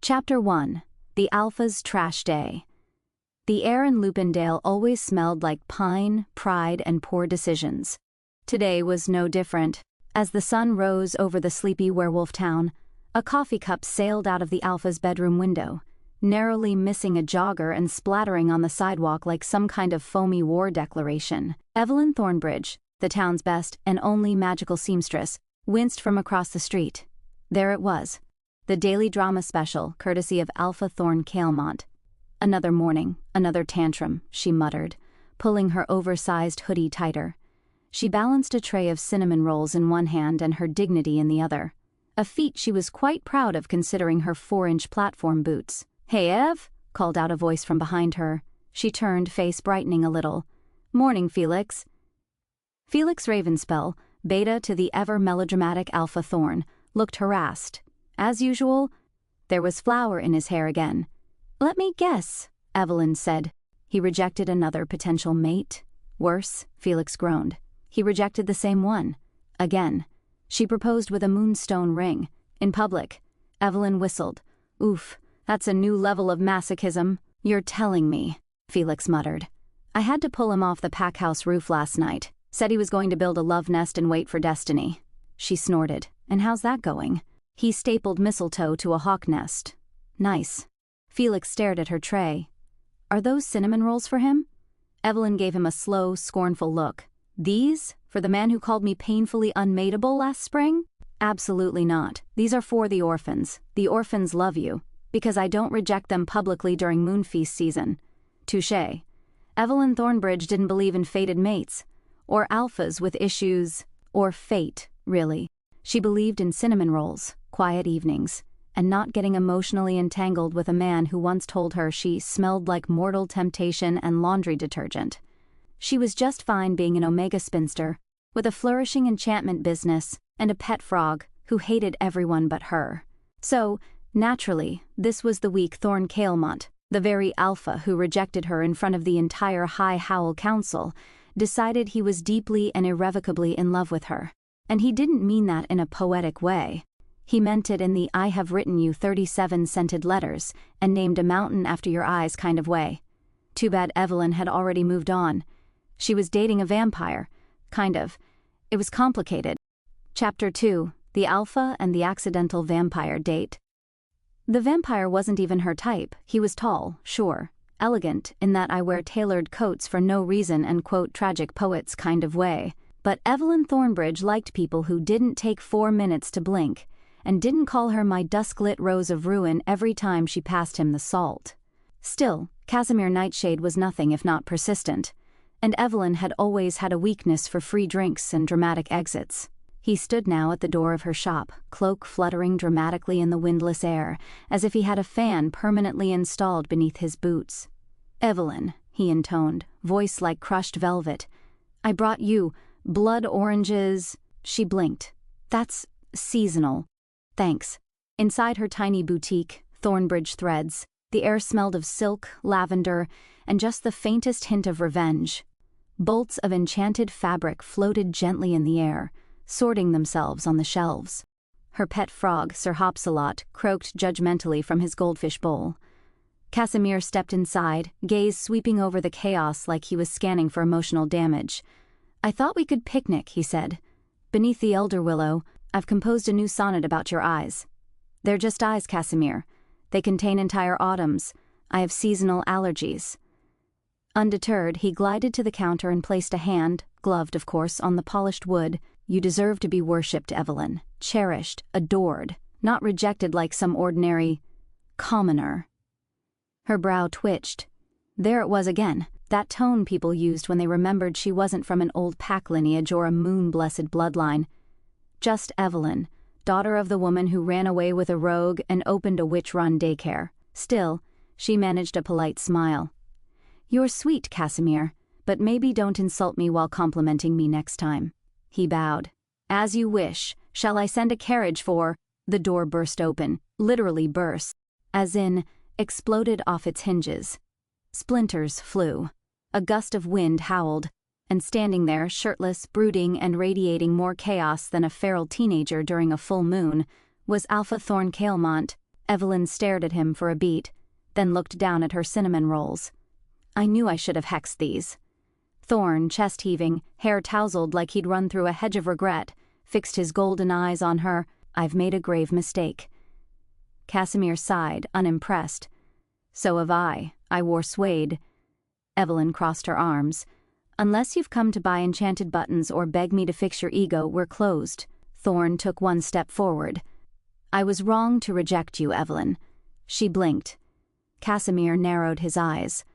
Chapter 1. The Alpha's Trash Day. The air in Lupindale always smelled like pine, pride, and poor decisions. Today was no different. As the sun rose over the sleepy werewolf town, a coffee cup sailed out of the Alpha's bedroom window, narrowly missing a jogger and splattering on the sidewalk like some kind of foamy war declaration. Evelyn Thornbridge, the town's best and only magical seamstress, winced from across the street. There it was. The daily drama special, courtesy of Alpha Thorne Calemont. Another morning, another tantrum, she muttered, pulling her oversized hoodie tighter. She balanced a tray of cinnamon rolls in one hand and her dignity in the other, a feat she was quite proud of considering her 4-inch platform boots. "Hey, Ev," called out a voice from behind her. She turned, face brightening a little. "Morning, Felix." Felix Ravenspell, beta to the ever-melodramatic Alpha Thorne, looked harassed. As usual, there was flour in his hair again. "Let me guess," Evelyn said. He rejected another potential mate. Worse, Felix groaned. He rejected the same one. Again. She proposed with a moonstone ring. In public. Evelyn whistled. "Oof, that's a new level of masochism." "You're telling me," Felix muttered. "I had to pull him off the pack house roof last night. Said he was going to build a love nest and wait for destiny." She snorted. "And how's that going?" "He stapled mistletoe to a hawk nest." "Nice." Felix stared at her tray. "Are those cinnamon rolls for him?" Evelyn gave him a slow, scornful look. "These? For the man who called me painfully unmateable last spring?" "Absolutely not. These are for the orphans. The orphans love you, because I don't reject them publicly during Moonfeast season." Touché. Evelyn Thornbridge didn't believe in fated mates, or alphas with issues, or fate, really. She believed in cinnamon rolls, quiet evenings, and not getting emotionally entangled with a man who once told her she smelled like mortal temptation and laundry detergent. She was just fine being an Omega spinster, with a flourishing enchantment business and a pet frog who hated everyone but her. So, naturally, this was the week Thorne Calemont, the very alpha who rejected her in front of the entire High Howl Council, decided he was deeply and irrevocably in love with her. And he didn't mean that in a poetic way. He meant it in the "I have written you 37 scented letters and named a mountain after your eyes" kind of way. Too bad Evelyn had already moved on. She was dating a vampire. Kind of. It was complicated. Chapter 2. The Alpha and the Accidental Vampire Date. The vampire wasn't even her type. He was tall, sure, elegant in that "I wear tailored coats for no reason" and quote tragic poets kind of way. But Evelyn Thornbridge liked people who didn't take 4 minutes to blink, and didn't call her "my dusk-lit rose of ruin" every time she passed him the salt. Still, Casimir Nightshade was nothing if not persistent, and Evelyn had always had a weakness for free drinks and dramatic exits. He stood now at the door of her shop, cloak fluttering dramatically in the windless air, as if he had a fan permanently installed beneath his boots. "Evelyn," he intoned, voice like crushed velvet, "I brought you blood oranges." She blinked. "That's seasonal." "Thanks." Inside her tiny boutique, Thornbridge Threads, the air smelled of silk, lavender, and just the faintest hint of revenge. Bolts of enchanted fabric floated gently in the air, sorting themselves on the shelves. Her pet frog, Sir Hopsalot, croaked judgmentally from his goldfish bowl. Casimir stepped inside, gaze sweeping over the chaos like he was scanning for emotional damage. "I thought we could picnic," he said. "Beneath the elder willow, I've composed a new sonnet about your eyes." "They're just eyes, Casimir. They contain entire autumns. I have seasonal allergies." Undeterred, he glided to the counter and placed a hand, gloved of course, on the polished wood. "You deserve to be worshipped, Evelyn. Cherished, adored, not rejected like some ordinary commoner." Her brow twitched. There it was again, that tone people used when they remembered she wasn't from an old pack lineage or a moon-blessed bloodline. Just Evelyn, daughter of the woman who ran away with a rogue and opened a witch-run daycare. Still, she managed a polite smile. "You're sweet, Casimir, but maybe don't insult me while complimenting me next time." He bowed. "As you wish. Shall I send a carriage for—" The door burst open, literally burst, as in, exploded off its hinges. Splinters flew. A gust of wind howled, and standing there, shirtless, brooding, and radiating more chaos than a feral teenager during a full moon, was Alpha Thorne Calemont, Evelyn stared at him for a beat, then looked down at her cinnamon rolls. I knew I should have hexed these. Thorne, chest heaving, hair tousled like he'd run through a hedge of regret, fixed his golden eyes on her. I've made a grave mistake. Casimir sighed, unimpressed. So have I. I wore suede. Evelyn crossed her arms. Unless you've come to buy enchanted buttons or beg me to fix your ego, we're closed. Thorne took one step forward. I was wrong to reject you, Evelyn. She blinked. Casimir narrowed his eyes.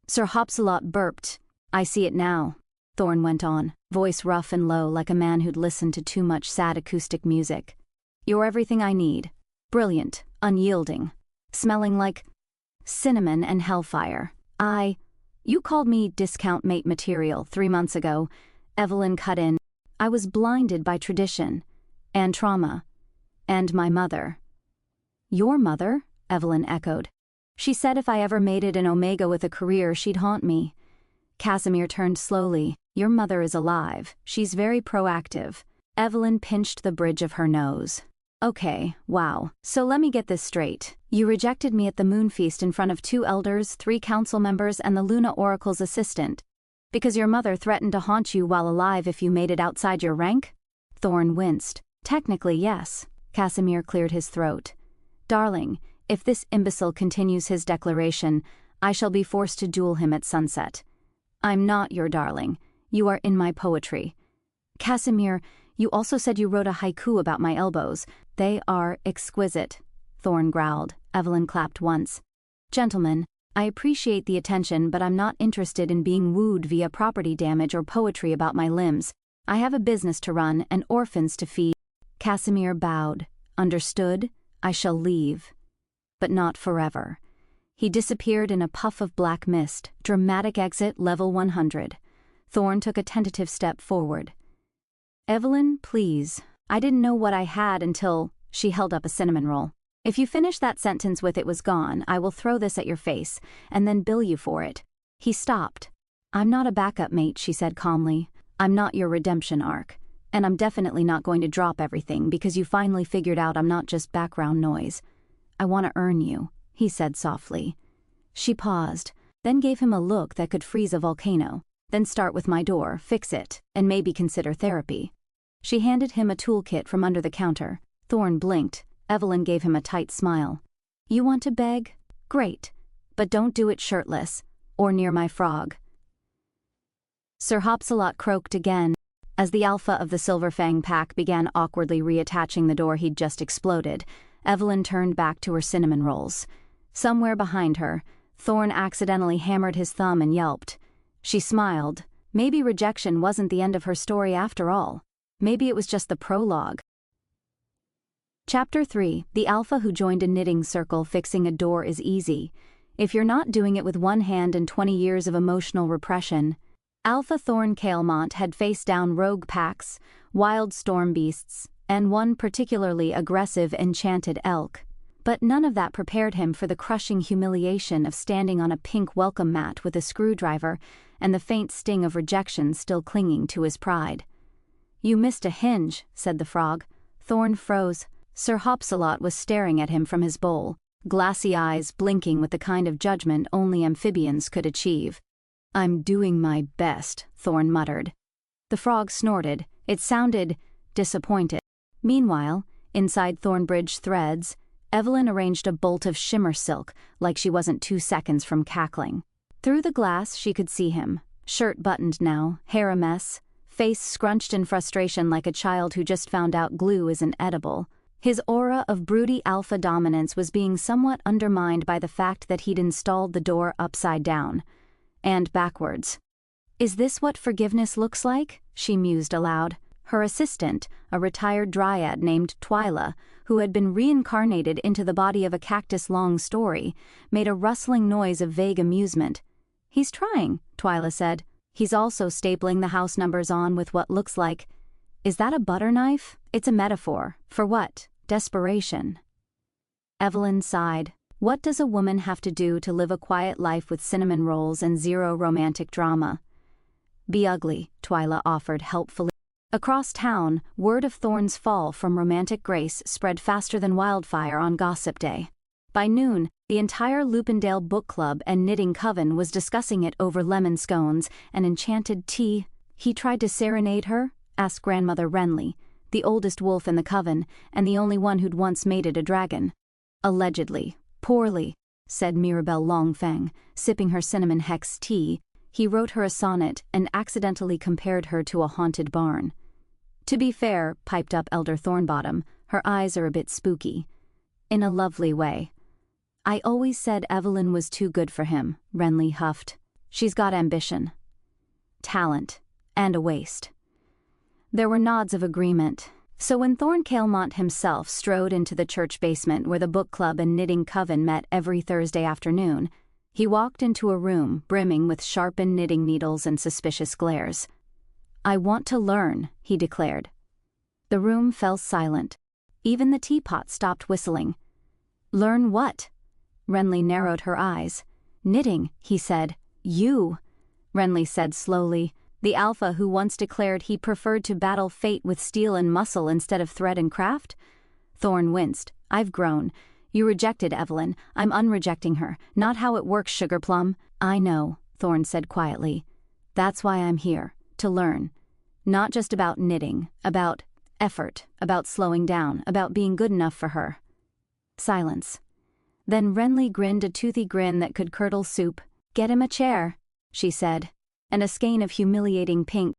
Sir Hopsalot burped. I see it now, Thorne went on, voice rough and low like a man who'd listened to too much sad acoustic music. You're everything I need. Brilliant, unyielding, smelling like cinnamon and hellfire. You called me discount mate material 3 months ago. Evelyn cut in. I was blinded by tradition, and trauma, and my mother. Your mother? Evelyn echoed. She said if I ever made it in Omega with a career, she'd haunt me. Casimir turned slowly. Your mother is alive. She's very proactive. Evelyn pinched the bridge of her nose. Okay, wow. So let me get this straight. You rejected me at the moon feast in front of 2 elders, 3 council members, and the Luna Oracle's assistant. Because your mother threatened to haunt you while alive if you made it outside your rank? Thorne winced. Technically, yes. Casimir cleared his throat. Darling, if this imbecile continues his declaration, I shall be forced to duel him at sunset. I'm not your darling. You are in my poetry. Casimir, you also said you wrote a haiku about my elbows. They are exquisite, Thorne growled. Evelyn clapped once. Gentlemen, I appreciate the attention, but I'm not interested in being wooed via property damage or poetry about my limbs. I have a business to run and orphans to feed. Casimir bowed. Understood? I shall leave. But not forever. He disappeared in a puff of black mist. Dramatic exit, level 100. Thorne took a tentative step forward. Evelyn, please. I didn't know what I had until... She held up a cinnamon roll. If you finish that sentence with "it was gone," I will throw this at your face, and then bill you for it. He stopped. I'm not a backup mate, she said calmly. I'm not your redemption arc. And I'm definitely not going to drop everything because you finally figured out I'm not just background noise. I want to earn you, he said softly. She paused, then gave him a look that could freeze a volcano. Then start with my door, fix it, and maybe consider therapy. She handed him a toolkit from under the counter. Thorne blinked. Evelyn gave him a tight smile. You want to beg? Great. But don't do it shirtless, or near my frog. Sir Hopsalot croaked again. As the Alpha of the Silverfang Pack began awkwardly reattaching the door he'd just exploded, Evelyn turned back to her cinnamon rolls. Somewhere behind her, Thorne accidentally hammered his thumb and yelped. She smiled. Maybe rejection wasn't the end of her story after all. Maybe it was just the prologue. Chapter 3. The Alpha who joined a knitting circle. Fixing a door is easy. If you're not doing it with one hand and 20 years of emotional repression. Alpha Thorne Kalemont had faced down rogue packs, wild storm beasts, and one particularly aggressive enchanted elk. But none of that prepared him for the crushing humiliation of standing on a pink welcome mat with a screwdriver and the faint sting of rejection still clinging to his pride. You missed a hinge, said the frog. Thorne froze. Sir Hopsalot was staring at him from his bowl, glassy eyes blinking with the kind of judgment only amphibians could achieve. I'm doing my best, Thorne muttered. The frog snorted. It sounded disappointed. Meanwhile, inside Thornbridge threads, Evelyn arranged a bolt of shimmer silk like she wasn't 2 seconds from cackling. Through the glass she could see him, shirt buttoned now, hair a mess, face scrunched in frustration like a child who just found out glue isn't edible. His aura of broody alpha dominance was being somewhat undermined by the fact that he'd installed the door upside down. And backwards. Is this what forgiveness looks like? She mused aloud. Her assistant, a retired dryad named Twyla, who had been reincarnated into the body of a cactus long story, made a rustling noise of vague amusement. He's trying, Twyla said. He's also stapling the house numbers on with what looks like... Is that a butter knife? It's a metaphor. For what? Desperation. Evelyn sighed. What does a woman have to do to live a quiet life with cinnamon rolls and zero romantic drama? Be ugly, Twyla offered helpfully. Across town, word of Thorne's fall from romantic grace spread faster than wildfire on Gossip Day. By noon, the entire Lupindale book club and knitting coven was discussing it over lemon scones and enchanted tea. "He tried to serenade her?" asked Grandmother Renly, the oldest wolf in the coven, and the only one who'd once mated a dragon. "Allegedly. Poorly," said Mirabelle Longfang, sipping her cinnamon hex tea. "He wrote her a sonnet and accidentally compared her to a haunted barn." "To be fair," piped up Elder Thornbottom, her eyes are a bit spooky. "In a lovely way." "I always said Evelyn was too good for him," Renly huffed. "She's got ambition, talent, and a waist." There were nods of agreement. So when Thorne Kalemont himself strode into the church basement where the book club and knitting coven met every Thursday afternoon, he walked into a room brimming with sharpened knitting needles and suspicious glares. "I want to learn," he declared. The room fell silent. Even the teapot stopped whistling. "Learn what?" Renly narrowed her eyes. "Knitting," he said. "You," Renly said slowly, "the alpha who once declared he preferred to battle fate with steel and muscle instead of thread and craft?" Thorne winced. "I've grown. You rejected Evelyn. I'm unrejecting her. Not how it works, Sugarplum." "I know," Thorne said quietly. "That's why I'm here. To learn. Not just about knitting, about effort, about slowing down, about being good enough for her." Silence. Then Renly grinned a toothy grin that could curdle soup. "Get him a chair," she said, and a skein of humiliating pink.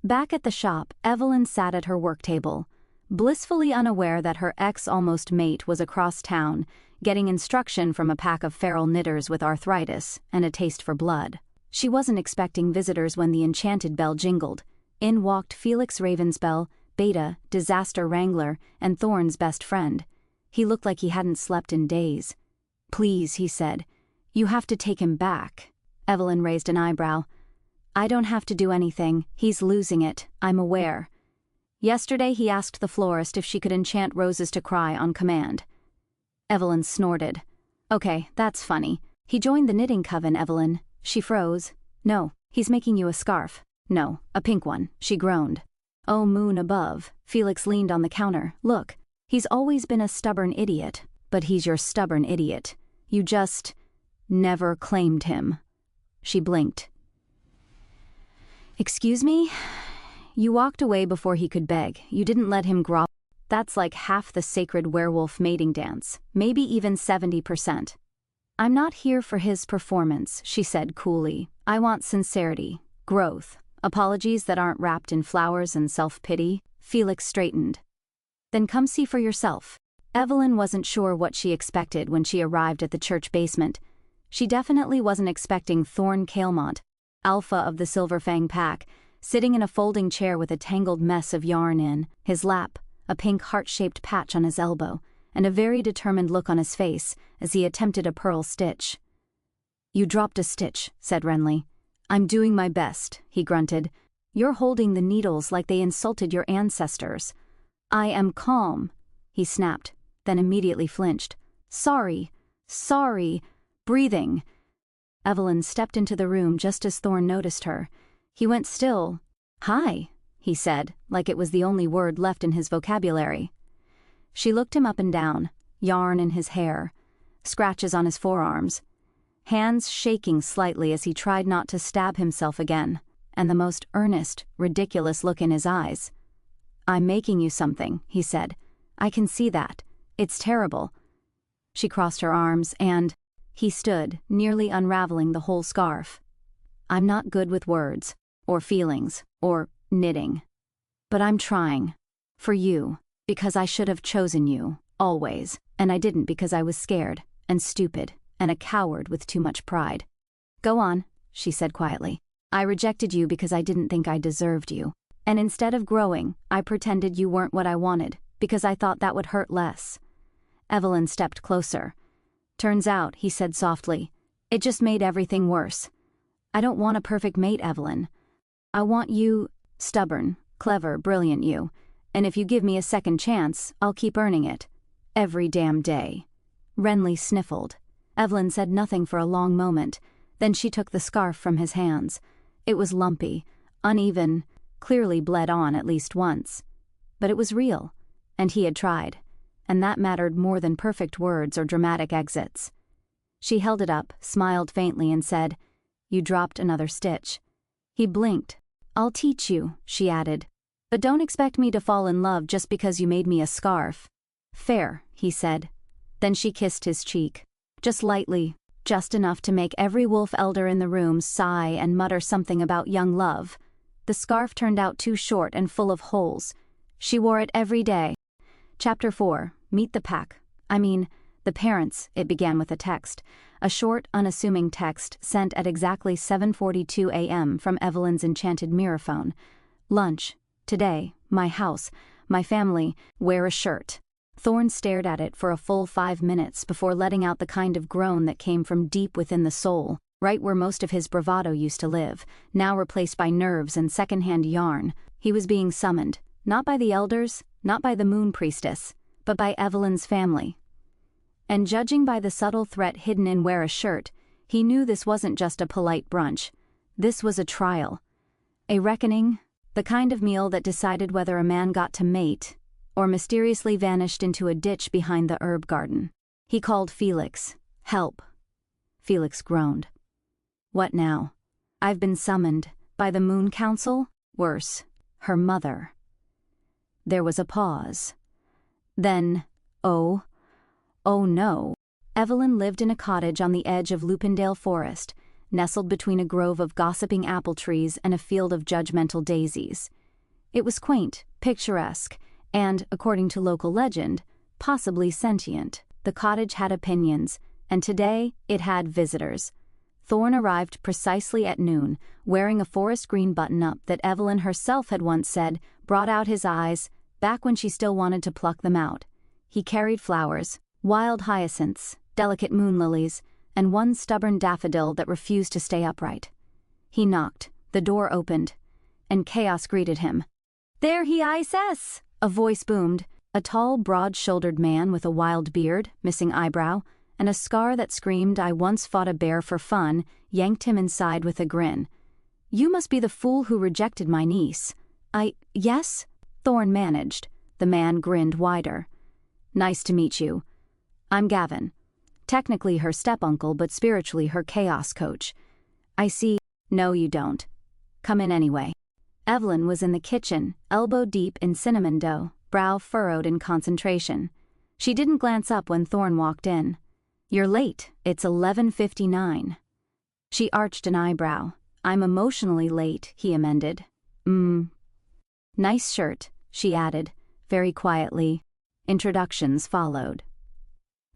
Back at the shop, Evelyn sat at her work table, blissfully unaware that her ex-almost mate was across town, getting instruction from a pack of feral knitters with arthritis and a taste for blood. She wasn't expecting visitors when the enchanted bell jingled. In walked Felix Ravensbell, Beta, Disaster Wrangler, and Thorne's best friend. He looked like he hadn't slept in days. "Please," he said. "You have to take him back." Evelyn raised an eyebrow. "I don't have to do anything. He's losing it, I'm aware. Yesterday he asked the florist if she could enchant roses to cry on command." Evelyn snorted. "Okay, that's funny. He joined the knitting coven, Evelyn." She froze. "No, he's making you a scarf." "No, a pink one," she groaned. "Oh, moon above." Felix leaned on the counter. "Look, he's always been a stubborn idiot, but he's your stubborn idiot. You just never claimed him." She blinked. "Excuse me? You walked away before he could beg. You didn't let him grovel. That's like half the sacred werewolf mating dance, maybe even 70%. "I'm not here for his performance," she said coolly. "I want sincerity, growth, apologies that aren't wrapped in flowers and self-pity." Felix straightened. "Then come see for yourself." Evelyn wasn't sure what she expected when she arrived at the church basement. She definitely wasn't expecting Thorne Kalemont, alpha of the Silverfang pack, sitting in a folding chair with a tangled mess of yarn in his lap, a pink heart-shaped patch on his elbow, and a very determined look on his face as he attempted a pearl stitch. "You dropped a stitch," said Renly. "I'm doing my best," he grunted. "You're holding the needles like they insulted your ancestors." "I am calm," he snapped, then immediately flinched. Sorry. Breathing." Evelyn stepped into the room just as Thorne noticed her. He went still. "Hi," he said, like it was the only word left in his vocabulary. She looked him up and down, yarn in his hair, scratches on his forearms, hands shaking slightly as he tried not to stab himself again, and the most earnest, ridiculous look in his eyes. "I'm making you something," he said. "I can see that. It's terrible." She crossed her arms and he stood, nearly unraveling the whole scarf. "I'm not good with words, or feelings, or knitting. But I'm trying. For you. Because I should have chosen you, always, and I didn't because I was scared, and stupid, and a coward with too much pride." "Go on," she said quietly. "I rejected you because I didn't think I deserved you. And instead of growing, I pretended you weren't what I wanted, because I thought that would hurt less." Evelyn stepped closer. "Turns out," he said softly, "it just made everything worse. I don't want a perfect mate, Evelyn. I want you, stubborn, clever, brilliant you. And if you give me a second chance, I'll keep earning it. Every damn day." Renly sniffled. Evelyn said nothing for a long moment. Then she took the scarf from his hands. It was lumpy, uneven, clearly bled on at least once. But it was real, and he had tried, and that mattered more than perfect words or dramatic exits. She held it up, smiled faintly, and said, "You dropped another stitch." He blinked. "I'll teach you," she added. "But don't expect me to fall in love just because you made me a scarf." "Fair," he said. Then she kissed his cheek. Just lightly, just enough to make every wolf elder in the room sigh and mutter something about young love. The scarf turned out too short and full of holes. She wore it every day. Chapter 4. Meet the Pack. The parents, it began with a text. A short, unassuming text sent at exactly 7:42 a.m. from Evelyn's enchanted mirror phone. "Lunch. Today. My house. My family. Wear a shirt." Thorne stared at it for a full 5 minutes before letting out the kind of groan that came from deep within the soul, right where most of his bravado used to live, now replaced by nerves and secondhand yarn. He was being summoned, not by the elders, not by the moon priestess, but by Evelyn's family. And judging by the subtle threat hidden in "wear a shirt," he knew this wasn't just a polite brunch. This was a trial. A reckoning, the kind of meal that decided whether a man got to mate or mysteriously vanished into a ditch behind the herb garden. He called Felix. "Help." Felix groaned. "What now?" "I've been summoned. By the Moon Council? Worse. Her mother." There was a pause. Then, oh no. Evelyn lived in a cottage on the edge of Lupindale Forest, nestled between a grove of gossiping apple trees and a field of judgmental daisies. It was quaint, picturesque, and, according to local legend, possibly sentient. The cottage had opinions, and today it had visitors. Thorne arrived precisely at noon, wearing a forest green button-up that Evelyn herself had once said brought out his eyes, back when she still wanted to pluck them out. He carried flowers, wild hyacinths, delicate moon lilies, and one stubborn daffodil that refused to stay upright. He knocked, the door opened, and chaos greeted him. "There he is!" A voice boomed, a tall, broad-shouldered man with a wild beard, missing eyebrow, and a scar that screamed "I once fought a bear for fun," yanked him inside with a grin. "You must be the fool who rejected my niece." Yes?" Thorne managed. The man grinned wider. "Nice to meet you. I'm Gavin. Technically her step-uncle, but spiritually her chaos coach." "I see." "No, you don't. Come in anyway." Evelyn was in the kitchen, elbow-deep in cinnamon dough, brow furrowed in concentration. She didn't glance up when Thorne walked in. "You're late. It's 11:59. She arched an eyebrow. "I'm emotionally late," he amended. "Nice shirt," she added, very quietly. Introductions followed.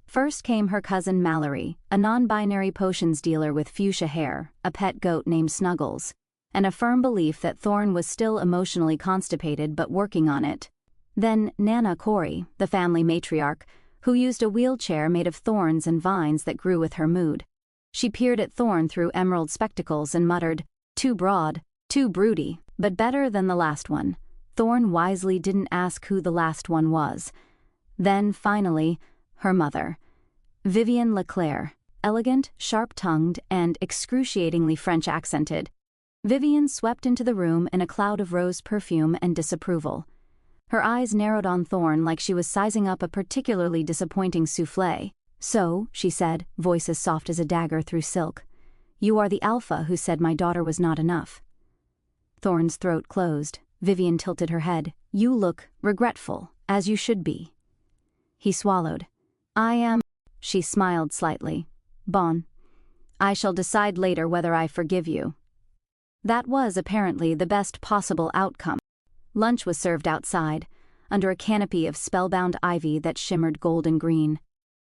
First came her cousin Mallory, a non-binary potions dealer with fuchsia hair, a pet goat named Snuggles, and a firm belief that Thorne was still emotionally constipated but working on it. Then Nana Corey, the family matriarch, who used a wheelchair made of thorns and vines that grew with her mood. She peered at Thorne through emerald spectacles and muttered, "Too broad, too broody, but better than the last one." Thorne wisely didn't ask who the last one was. Then, finally, her mother. Vivienne Leclerc, elegant, sharp-tongued, and excruciatingly French-accented. Vivienne swept into the room in a cloud of rose perfume and disapproval. Her eyes narrowed on Thorne like she was sizing up a particularly disappointing soufflé. "So," she said, voice as soft as a dagger through silk, "you are the alpha who said my daughter was not enough." Thorne's throat closed. Vivienne tilted her head. "You look regretful, as you should be." He swallowed. "I am." She smiled slightly. "Bon. I shall decide later whether I forgive you." That was apparently the best possible outcome. Lunch was served outside, under a canopy of spellbound ivy that shimmered golden green.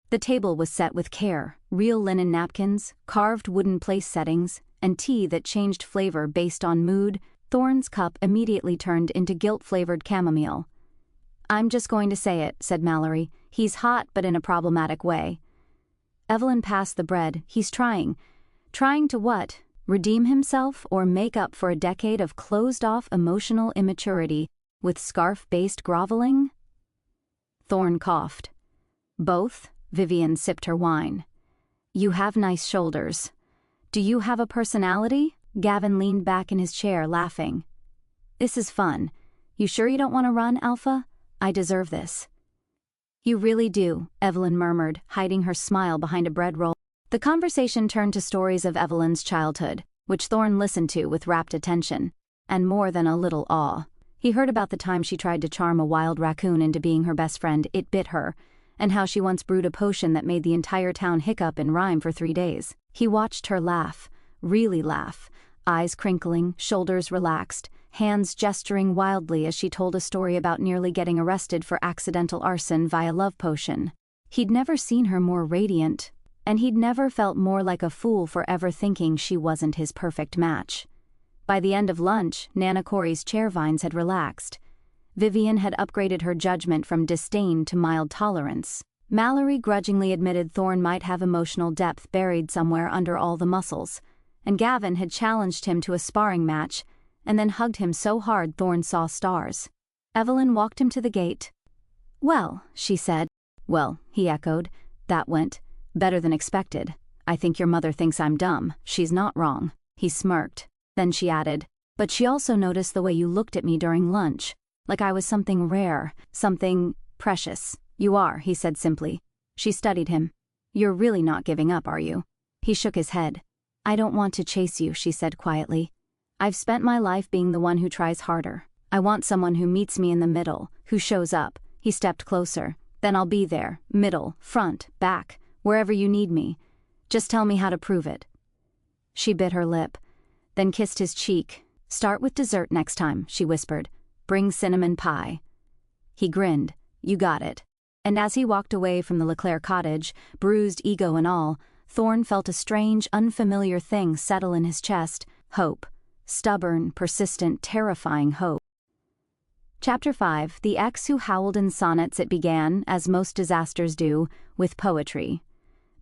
The table was set with care, real linen napkins, carved wooden place settings, and tea that changed flavor based on mood. Thorne's cup immediately turned into guilt-flavored chamomile. "I'm just going to say it," said Mallory. "He's hot, but in a problematic way." Evelyn passed the bread. "He's trying. Trying to what? Redeem himself or make up for a decade of closed-off emotional immaturity with scarf-based groveling?" Thorne coughed. "Both." Vivienne sipped her wine. "You have nice shoulders. Do you have a personality?" Gavin leaned back in his chair, laughing. This is fun. You sure you don't want to run, Alpha? I deserve this. You really do, Evelyn murmured, hiding her smile behind a bread roll. The conversation turned to stories of Evelyn's childhood, which Thorne listened to with rapt attention, and more than a little awe. He heard about the time she tried to charm a wild raccoon into being her best friend, it bit her, and how she once brewed a potion that made the entire town hiccup and rhyme for 3 days. He watched her laugh, really laugh, eyes crinkling, shoulders relaxed, hands gesturing wildly as she told a story about nearly getting arrested for accidental arson via love potion. He'd never seen her more radiant, and he'd never felt more like a fool for ever thinking she wasn't his perfect match. By the end of lunch, Nana Corey's chair vines had relaxed. Vivian had upgraded her judgment from disdain to mild tolerance. Mallory grudgingly admitted Thorne might have emotional depth buried somewhere under all the muscles, and Gavin had challenged him to a sparring match and then hugged him so hard Thorne saw stars. Evelyn walked him to the gate. Well, she said. Well, he echoed. That went better than expected. I think your mother thinks I'm dumb. She's not wrong. He smirked. Then she added, but she also noticed the way you looked at me during lunch, like I was something rare, something precious. You are, he said simply. She studied him. You're really not giving up, are you? He shook his head. I don't want to chase you, she said quietly. I've spent my life being the one who tries harder. I want someone who meets me in the middle, who shows up. He stepped closer. Then I'll be there, middle, front, back, wherever you need me. Just tell me how to prove it. She bit her lip, then kissed his cheek. Start with dessert next time, she whispered. Bring cinnamon pie. He grinned. You got it. And as he walked away from the LeClaire cottage, bruised ego and all, Thorne felt a strange, unfamiliar thing settle in his chest. Hope. Stubborn, persistent, terrifying hope. Chapter 5. The Ex Who Howled in Sonnets. It began, as most disasters do, with poetry.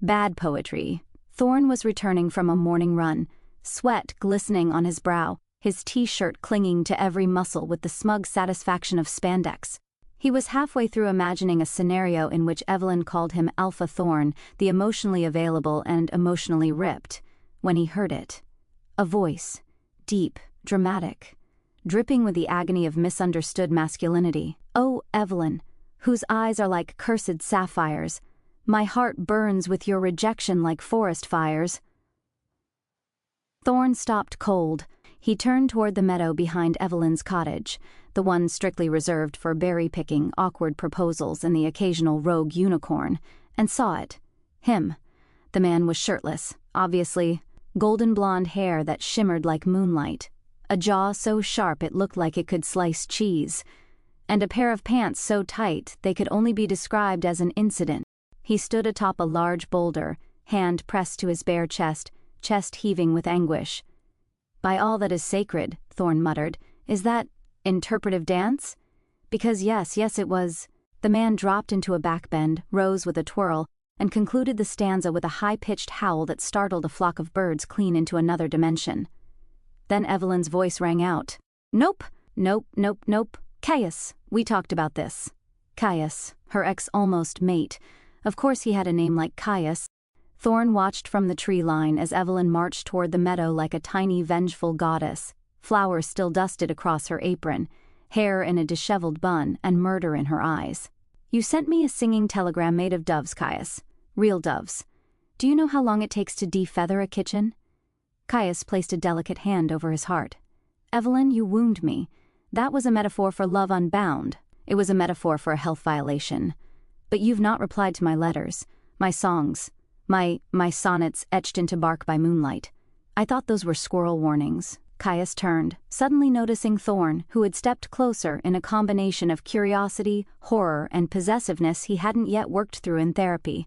Bad poetry. Thorne was returning from a morning run, sweat glistening on his brow, his t-shirt clinging to every muscle with the smug satisfaction of spandex. He was halfway through imagining a scenario in which Evelyn called him Alpha Thorne, the emotionally available and emotionally ripped, when he heard it. A voice. Deep, dramatic, dripping with the agony of misunderstood masculinity. Oh, Evelyn, whose eyes are like cursed sapphires, my heart burns with your rejection like forest fires. Thorne stopped cold. He turned toward the meadow behind Evelyn's cottage, the one strictly reserved for berry-picking, awkward proposals and the occasional rogue unicorn, and saw it. Him. The man was shirtless, obviously, golden blonde hair that shimmered like moonlight, a jaw so sharp it looked like it could slice cheese, and a pair of pants so tight they could only be described as an incident. He stood atop a large boulder, hand pressed to his bare chest heaving with anguish. By all that is sacred, Thorne muttered, is that interpretive dance? Because yes, it was. The man dropped into a backbend, rose with a twirl, and concluded the stanza with a high-pitched howl that startled a flock of birds clean into another dimension. Then Evelyn's voice rang out. Nope. Caius, we talked about this. Caius, her ex-almost mate. Of course he had a name like Caius. Thorne watched from the tree line as Evelyn marched toward the meadow like a tiny vengeful goddess, flowers still dusted across her apron, hair in a disheveled bun, and murder in her eyes. You sent me a singing telegram made of doves, Caius. Real doves. Do you know how long it takes to defeather a kitchen? Caius placed a delicate hand over his heart. Evelyn, you wound me. That was a metaphor for love unbound. It was a metaphor for a health violation. But you've not replied to my letters, my songs, my sonnets etched into bark by moonlight. I thought those were squirrel warnings. Caius turned, suddenly noticing Thorne, who had stepped closer in a combination of curiosity, horror, and possessiveness he hadn't yet worked through in therapy.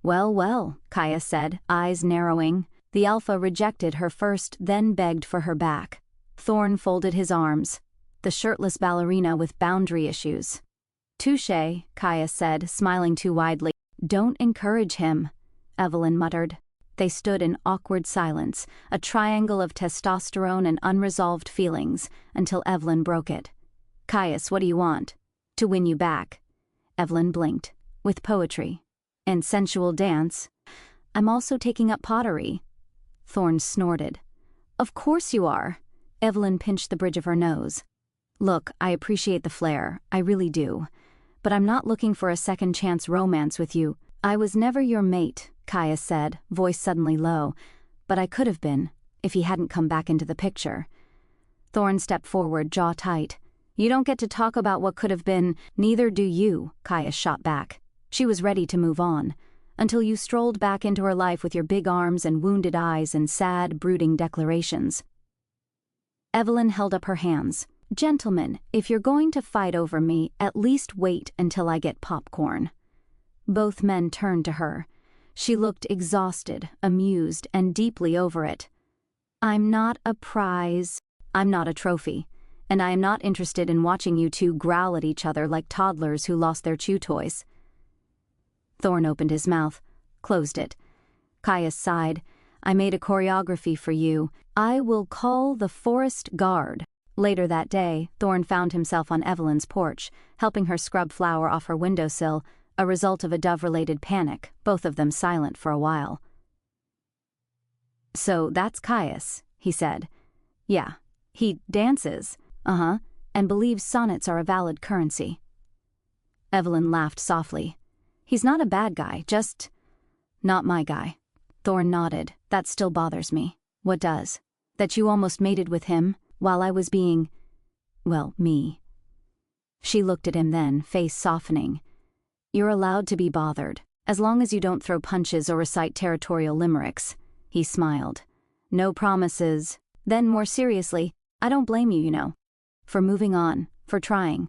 Well, Caius said, eyes narrowing. The Alpha rejected her first, then begged for her back. Thorne folded his arms. The shirtless ballerina with boundary issues. Touché, Caius said, smiling too widely. Don't encourage him, Evelyn muttered. They stood in awkward silence, a triangle of testosterone and unresolved feelings, until Evelyn broke it. Caius, what do you want? To win you back. Evelyn blinked. With poetry. And sensual dance. I'm also taking up pottery. Thorne snorted. Of course you are. Evelyn pinched the bridge of her nose. Look, I appreciate the flair, I really do. But I'm not looking for a second chance romance with you. I was never your mate, Caius said, voice suddenly low. But I could have been, if he hadn't come back into the picture. Thorne stepped forward, jaw tight. You don't get to talk about what could have been, neither do you, Caius shot back. She was ready to move on, until you strolled back into her life with your big arms and wounded eyes and sad, brooding declarations. Evelyn held up her hands. Gentlemen, if you're going to fight over me, at least wait until I get popcorn. Both men turned to her. She looked exhausted, amused, and deeply over it. I'm not a prize. I'm not a trophy. And I am not interested in watching you two growl at each other like toddlers who lost their chew toys. Thorne opened his mouth, closed it. Caius sighed. I made a choreography for you. I will call the forest guard. Later that day, Thorne found himself on Evelyn's porch, helping her scrub flour off her windowsill, a result of a dove-related panic, both of them silent for a while. So that's Caius, he said. Yeah, he dances, and believes sonnets are a valid currency. Evelyn laughed softly. He's not a bad guy, just not my guy. Thorne nodded. That still bothers me. What does? That you almost mated with him while I was being, well, me. She looked at him then, face softening. You're allowed to be bothered, as long as you don't throw punches or recite territorial limericks. He smiled. No promises. Then, more seriously, I don't blame you, you know. For moving on, for trying.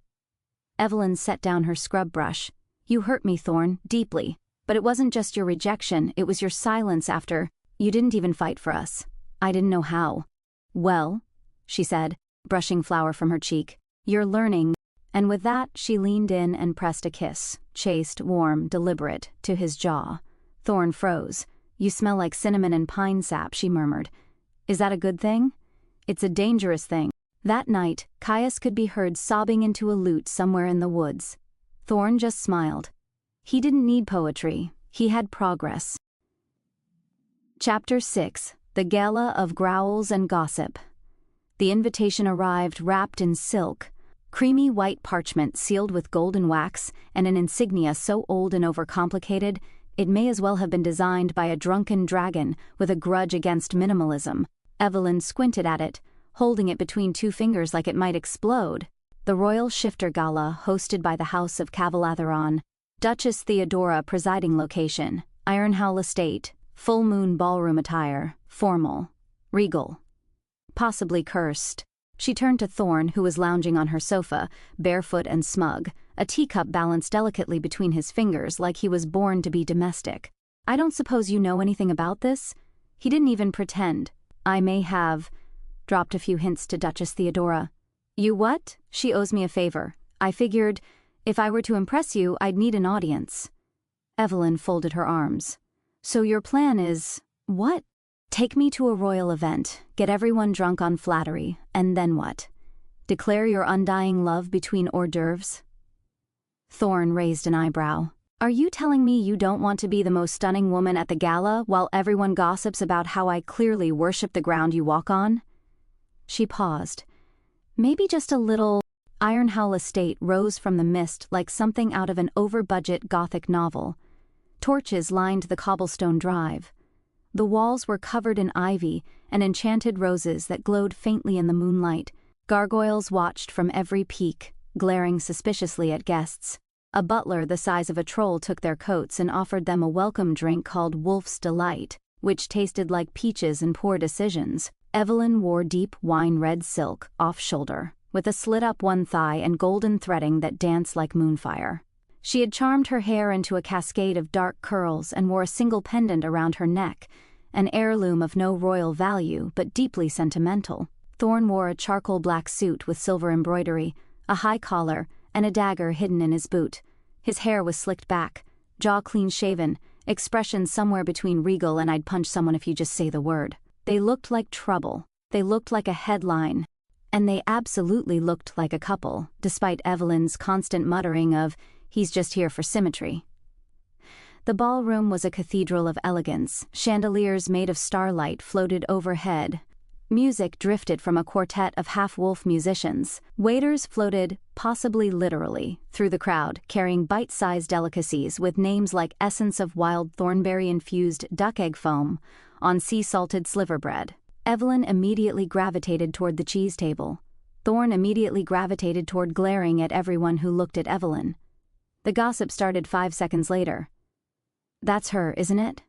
Evelyn set down her scrub brush. You hurt me, Thorne, deeply. But it wasn't just your rejection, it was your silence after. You didn't even fight for us. I didn't know how. Well, she said, brushing flour from her cheek, you're learning. And with that, she leaned in and pressed a kiss, chaste, warm, deliberate, to his jaw. Thorne froze. You smell like cinnamon and pine sap, she murmured. Is that a good thing? It's a dangerous thing. That night, Caius could be heard sobbing into a lute somewhere in the woods. Thorne just smiled. He didn't need poetry. He had progress. Chapter 6. The Gala of Growls and Gossip. The invitation arrived wrapped in silk, creamy white parchment sealed with golden wax, and an insignia so old and overcomplicated it may as well have been designed by a drunken dragon with a grudge against minimalism. Evelyn squinted at it, holding it between two fingers like it might explode. The Royal Shifter Gala, hosted by the House of Cavalatheron, Duchess Theodora presiding location, Ironhowl Estate, full moon ballroom attire, formal, regal. Possibly cursed. She turned to Thorne, who was lounging on her sofa, barefoot and smug, a teacup balanced delicately between his fingers like he was born to be domestic. I don't suppose you know anything about this? He didn't even pretend. I may have dropped a few hints to Duchess Theodora. You what? She owes me a favor. I figured, if I were to impress you, I'd need an audience. Evelyn folded her arms. So your plan is, what? Take me to a royal event, get everyone drunk on flattery, and then what? Declare your undying love between hors d'oeuvres? Thorne raised an eyebrow. Are you telling me you don't want to be the most stunning woman at the gala while everyone gossips about how I clearly worship the ground you walk on? She paused. Maybe just a little. Ironhowl Estate rose from the mist like something out of an over-budget Gothic novel. Torches lined the cobblestone drive. The walls were covered in ivy and enchanted roses that glowed faintly in the moonlight. Gargoyles watched from every peak, glaring suspiciously at guests. A butler the size of a troll took their coats and offered them a welcome drink called Wolf's Delight, which tasted like peaches and poor decisions. Evelyn wore deep wine-red silk, off-shoulder, with a slit-up one thigh and golden threading that danced like moonfire. She had charmed her hair into a cascade of dark curls and wore a single pendant around her neck, an heirloom of no royal value but deeply sentimental. Thorne wore a charcoal black suit with silver embroidery, a high collar, and a dagger hidden in his boot. His hair was slicked back, jaw clean-shaven, expression somewhere between regal and I'd punch someone if you just say the word. They looked like trouble. They looked like a headline. And they absolutely looked like a couple, despite Evelyn's constant muttering of, he's just here for symmetry. The ballroom was a cathedral of elegance. Chandeliers made of starlight floated overhead, Music drifted from a quartet of half-wolf musicians. Waiters floated, possibly literally, through the crowd, carrying bite-sized delicacies with names like essence of wild thornberry-infused duck egg foam on sea-salted sliver bread. Evelyn immediately gravitated toward the cheese table. Thorne immediately gravitated toward glaring at everyone who looked at Evelyn. The gossip started 5 seconds later. "That's her, isn't it?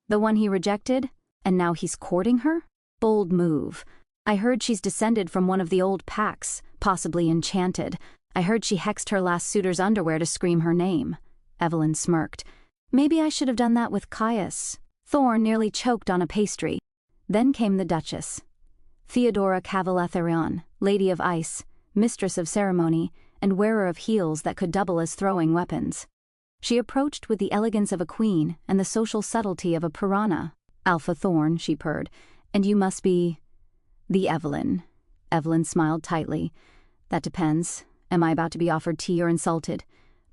The one he rejected? And now he's courting her? Bold move. I heard she's descended from one of the old packs, possibly enchanted. I heard she hexed her last suitor's underwear to scream her name." Evelyn smirked. "Maybe I should have done that with Caius." Thorne nearly choked on a pastry. Then came the Duchess. Theodora Cavalatherion, Lady of Ice, Mistress of Ceremony, and wearer of heels that could double as throwing weapons. She approached with the elegance of a queen and the social subtlety of a piranha. "Alpha Thorne," she purred, "and you must be—" "The Evelyn." Evelyn smiled tightly. "That depends. Am I about to be offered tea or insulted?"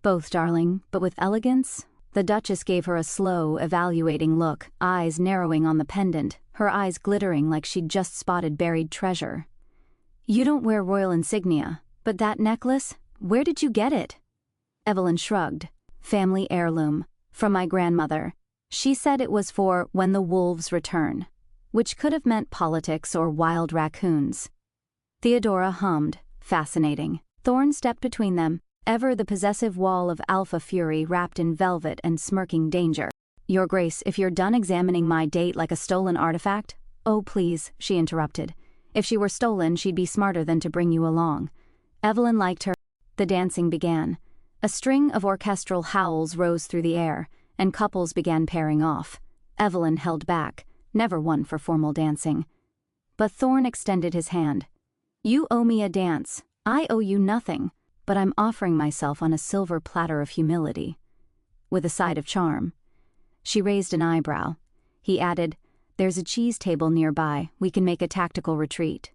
"Both, darling, but with elegance." The Duchess gave her a slow, evaluating look, eyes narrowing on the pendant, her eyes glittering like she'd just spotted buried treasure. "You don't wear royal insignia, but that necklace, where did you get it?" Evelyn shrugged. "Family heirloom, from my grandmother. She said it was for when the wolves return," which could have meant politics or wild raccoons. Theodora hummed, fascinating. Thorne stepped between them, ever the possessive wall of alpha fury wrapped in velvet and smirking danger. "Your Grace, if you're done examining my date like a stolen artifact—" "Oh, please," she interrupted. "If she were stolen, she'd be smarter than to bring you along." Evelyn liked her. The dancing began. A string of orchestral howls rose through the air, and couples began pairing off. Evelyn held back, never one for formal dancing. But Thorne extended his hand. "You owe me a dance. I owe you nothing, but I'm offering myself on a silver platter of humility." With a side of charm. She raised an eyebrow. He added, "There's a cheese table nearby. We can make a tactical retreat."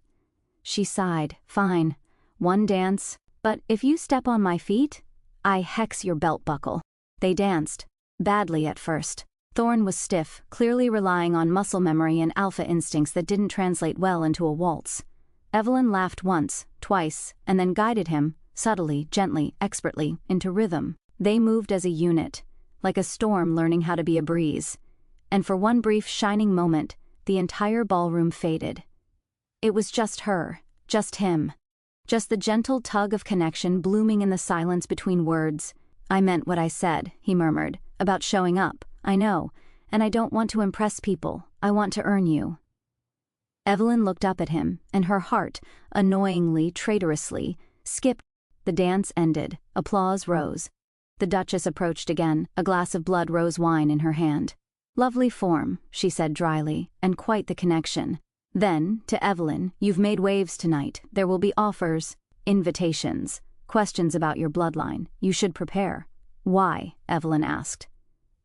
She sighed. "Fine. One dance. But if you step on my feet, I hex your belt buckle." They danced. Badly at first. Thorne was stiff, clearly relying on muscle memory and alpha instincts that didn't translate well into a waltz. Evelyn laughed once, twice, and then guided him, subtly, gently, expertly, into rhythm. They moved as a unit, like a storm learning how to be a breeze. And for one brief shining moment, the entire ballroom faded. It was just her, just him. Just the gentle tug of connection blooming in the silence between words. "I meant what I said," he murmured, "about showing up. I know, and I don't want to impress people. I want to earn you." Evelyn looked up at him, and her heart, annoyingly, traitorously, skipped. The dance ended. Applause rose. The Duchess approached again, a glass of blood rose wine in her hand. "Lovely form," she said dryly, "and quite the connection." Then, to Evelyn, "You've made waves tonight. There will be offers, invitations, questions about your bloodline. You should prepare." "Why?" Evelyn asked.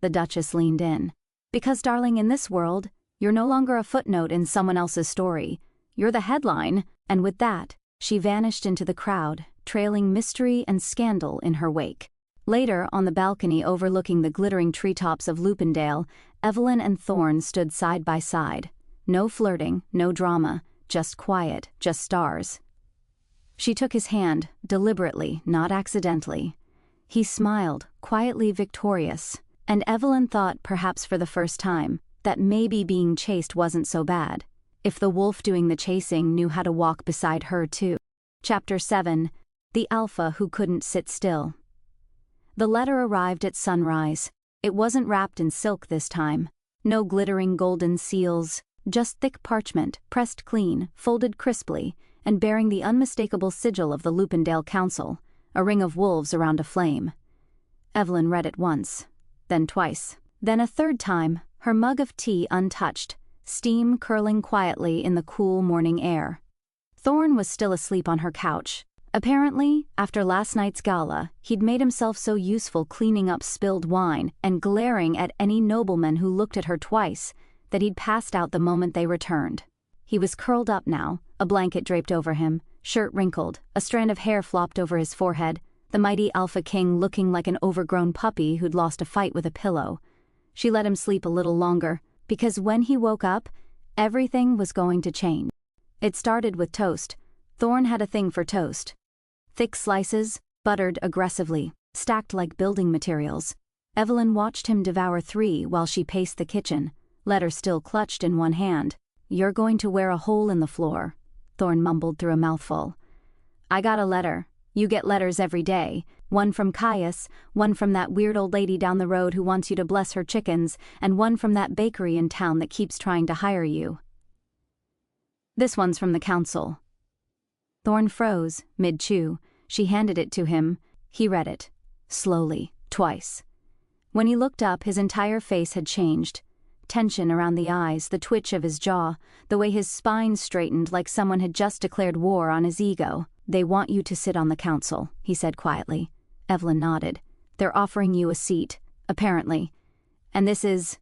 The Duchess leaned in. "Because, darling, in this world, you're no longer a footnote in someone else's story. You're the headline." And with that, she vanished into the crowd, trailing mystery and scandal in her wake. Later, on the balcony overlooking the glittering treetops of Lupindale, Evelyn and Thorne stood side by side. No flirting, no drama, just quiet, just stars. She took his hand, deliberately, not accidentally. He smiled, quietly victorious, and Evelyn thought, perhaps for the first time, that maybe being chased wasn't so bad, if the wolf doing the chasing knew how to walk beside her too. Chapter 7. The Alpha Who Couldn't Sit Still. The letter arrived at sunrise. It wasn't wrapped in silk this time. No glittering golden seals. Just thick parchment, pressed clean, folded crisply, and bearing the unmistakable sigil of the Lupindale Council, a ring of wolves around a flame. Evelyn read it once, then twice, then a third time, her mug of tea untouched, steam curling quietly in the cool morning air. Thorne was still asleep on her couch. Apparently, after last night's gala, he'd made himself so useful cleaning up spilled wine and glaring at any nobleman who looked at her twice, that he'd passed out the moment they returned. He was curled up now, a blanket draped over him, shirt wrinkled, a strand of hair flopped over his forehead, the mighty Alpha King looking like an overgrown puppy who'd lost a fight with a pillow. She let him sleep a little longer, because when he woke up, everything was going to change. It started with toast. Thorne had a thing for toast. Thick slices, buttered aggressively, stacked like building materials. Evelyn watched him devour 3 while she paced the kitchen, letter still clutched in one hand. "You're going to wear a hole in the floor," Thorne mumbled through a mouthful. "I got a letter. You get letters every day. One from Caius, one from that weird old lady down the road who wants you to bless her chickens, and one from that bakery in town that keeps trying to hire you. This one's from the council." Thorne froze, mid-chew. She handed it to him. He read it. Slowly, twice. When he looked up, his entire face had changed. Tension around the eyes, the twitch of his jaw, the way his spine straightened like someone had just declared war on his ego. "They want you to sit on the council," he said quietly. Evelyn nodded. "They're offering you a seat, apparently. And this is...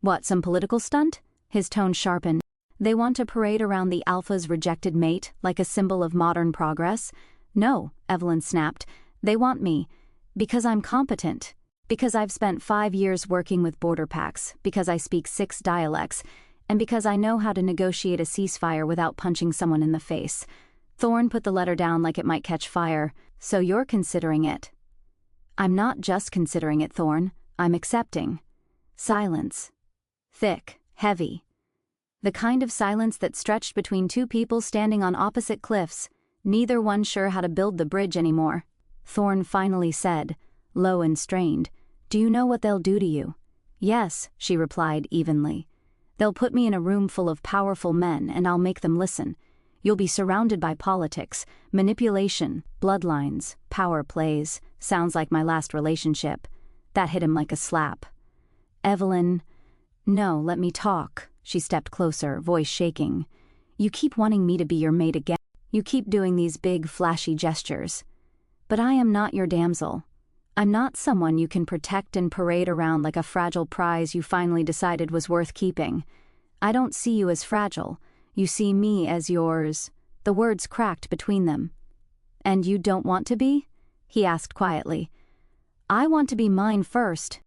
what, some political stunt?" His tone sharpened. "They want to parade around the Alpha's rejected mate, like a symbol of modern progress?" "No," Evelyn snapped. "They want me. Because I'm competent. Because I've spent 5 years working with border packs, because I speak 6 dialects, and because I know how to negotiate a ceasefire without punching someone in the face." Thorne put the letter down like it might catch fire. "So you're considering it?" "I'm not just considering it, Thorne. I'm accepting." Silence. Thick, heavy. The kind of silence that stretched between 2 people standing on opposite cliffs, neither one sure how to build the bridge anymore. Thorne finally said, low and strained, "Do you know what they'll do to you?" "Yes," she replied evenly. "They'll put me in a room full of powerful men and I'll make them listen. You'll be surrounded by politics, manipulation, bloodlines, power plays. Sounds like my last relationship." That hit him like a slap. "Evelyn..." "No, let me talk." She stepped closer, voice shaking. "You keep wanting me to be your mate again. You keep doing these big, flashy gestures. But I am not your damsel. I'm not someone you can protect and parade around like a fragile prize you finally decided was worth keeping. I don't see you as fragile. You see me as yours." The words cracked between them. "And you don't want to be?" he asked quietly. "I want to be mine first."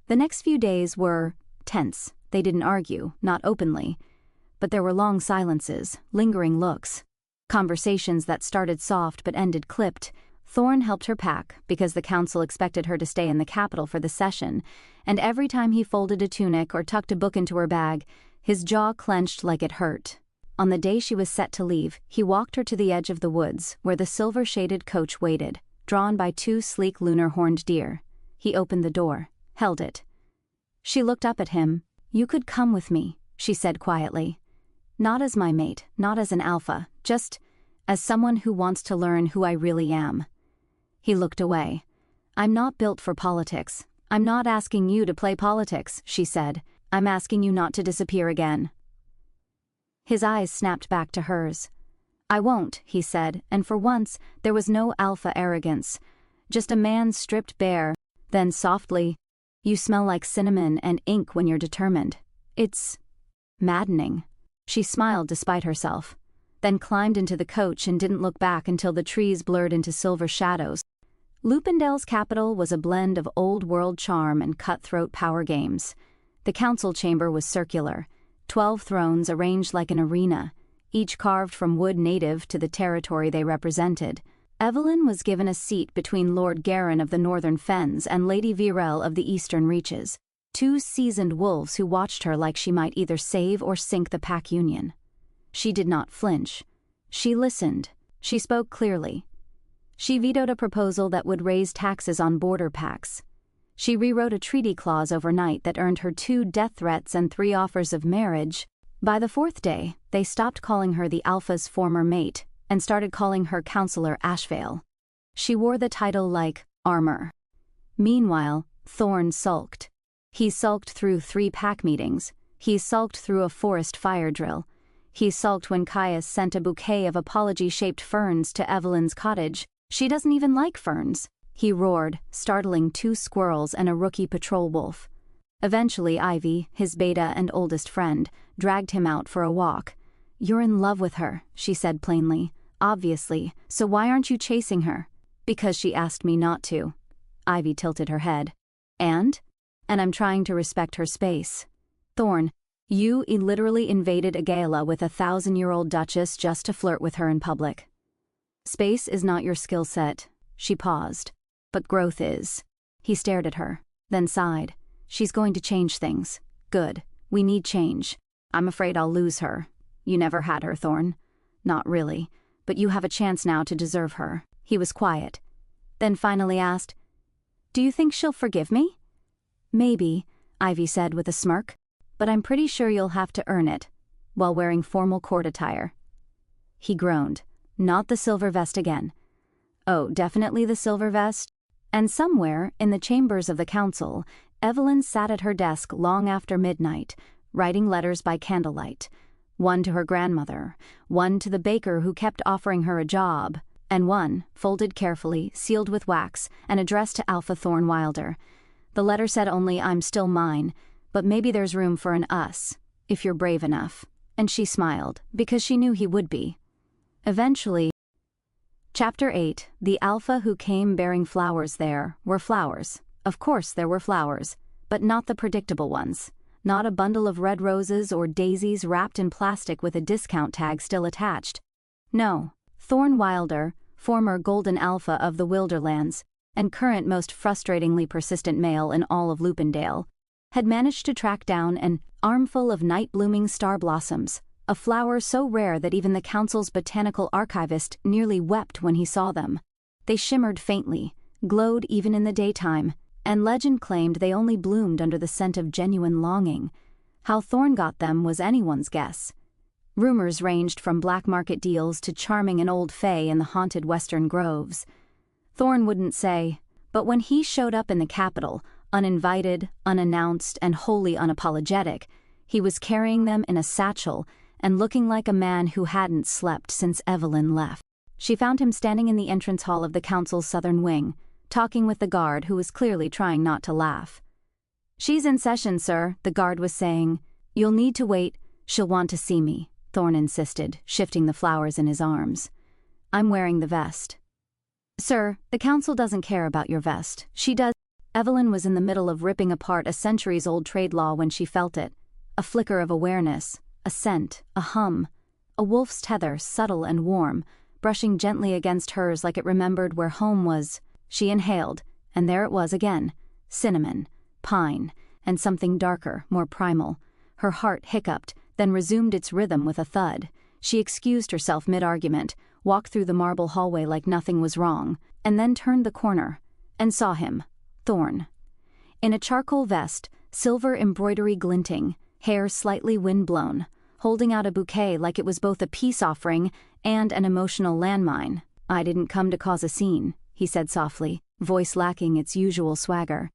The next few days were tense. They didn't argue, not openly. But there were long silences, lingering looks. Conversations that started soft but ended clipped. Thorne helped her pack, because the council expected her to stay in the capital for the session, and every time he folded a tunic or tucked a book into her bag, his jaw clenched like it hurt. On the day she was set to leave, he walked her to the edge of the woods, where the silver-shaded coach waited, drawn by 2 sleek lunar-horned deer. He opened the door, held it. She looked up at him. "You could come with me," she said quietly. "Not as my mate, not as an alpha, just as someone who wants to learn who I really am." He looked away. "I'm not built for politics. I'm not asking you to play politics," she said. "I'm asking you not to disappear again." His eyes snapped back to hers. "I won't," he said, and for once there was no alpha arrogance. Just a man stripped bare. Then softly, "You smell like cinnamon and ink when you're determined. It's maddening." She smiled despite herself, then climbed into the coach and didn't look back until the trees blurred into silver shadows. Lupindale's capital was a blend of old-world charm and cutthroat power games. The council chamber was circular, 12 thrones arranged like an arena, each carved from wood native to the territory they represented. Evelyn was given a seat between Lord Garin of the Northern Fens and Lady Virel of the Eastern Reaches, 2 seasoned wolves who watched her like she might either save or sink the pack union. She did not flinch. She listened. She spoke clearly. She vetoed a proposal that would raise taxes on border packs. She rewrote a treaty clause overnight that earned her 2 death threats and 3 offers of marriage. By the 4th day, they stopped calling her the Alpha's former mate and started calling her Counselor Ashvale. She wore the title like armor. Meanwhile, Thorne sulked. He sulked through 3 pack meetings. He sulked through a forest fire drill. He sulked when Caius sent a bouquet of apology-shaped ferns to Evelyn's cottage. "She doesn't even like ferns," he roared, startling 2 squirrels and a rookie patrol wolf. Eventually Ivy, his beta and oldest friend, dragged him out for a walk. "You're in love with her," she said plainly. "Obviously, so why aren't you chasing her?" "Because she asked me not to." Ivy tilted her head. And I'm trying to respect her space." "Thorne, You literally invaded a gala with a 1,000-year-old duchess just to flirt with her in public. Space is not your skill set. She paused. But growth is. He stared at her, then sighed. She's going to change things. Good. We need change. I'm afraid I'll lose her. You never had her, Thorne. Not really, but you have a chance now to deserve her. He was quiet. Then finally asked, "Do you think she'll forgive me?" "Maybe," Ivy said with a smirk, "but I'm pretty sure you'll have to earn it, while wearing formal court attire." He groaned. Not the silver vest again. Oh, definitely the silver vest. And somewhere, in the chambers of the council, Evelyn sat at her desk long after midnight, writing letters by candlelight. One to her grandmother, one to the baker who kept offering her a job, and one, folded carefully, sealed with wax, and addressed to Alpha Thorne Wilder. The letter said only, "I'm still mine, but maybe there's room for an us, if you're brave enough." And she smiled, because she knew he would be. Eventually. Chapter 8, The Alpha Who Came Bearing Flowers. There were flowers. Of course there were flowers, but not the predictable ones. Not a bundle of red roses or daisies wrapped in plastic with a discount tag still attached. No, Thorne Wilder, former Golden Alpha of the Wilderlands, and current most frustratingly persistent male in all of Lupindale, had managed to track down an armful of night-blooming star blossoms, a flower so rare that even the council's botanical archivist nearly wept when he saw them. They shimmered faintly, glowed even in the daytime, and legend claimed they only bloomed under the scent of genuine longing. How Thorne got them was anyone's guess. Rumors ranged from black market deals to charming an old fae in the haunted western groves. Thorne wouldn't say, but when he showed up in the capital, uninvited, unannounced, and wholly unapologetic, he was carrying them in a satchel and looking like a man who hadn't slept since Evelyn left. She found him standing in the entrance hall of the council's southern wing, talking with the guard who was clearly trying not to laugh. "She's in session, sir," the guard was saying. "You'll need to wait. She'll want to see me," Thorne insisted, shifting the flowers in his arms. "I'm wearing the vest." "Sir, the council doesn't care about your vest. She does." Evelyn was in the middle of ripping apart a centuries-old trade law when she felt it. A flicker of awareness, a scent, a hum. A wolf's tether, subtle and warm, brushing gently against hers like it remembered where home was. She inhaled, and there it was again. Cinnamon, pine, and something darker, more primal. Her heart hiccuped, then resumed its rhythm with a thud. She excused herself mid-argument, walked through the marble hallway like nothing was wrong, and then turned the corner, and saw him, Thorne. In a charcoal vest, silver embroidery glinting, hair slightly wind-blown, holding out a bouquet like it was both a peace offering and an emotional landmine. "I didn't come to cause a scene," he said softly, voice lacking its usual swagger.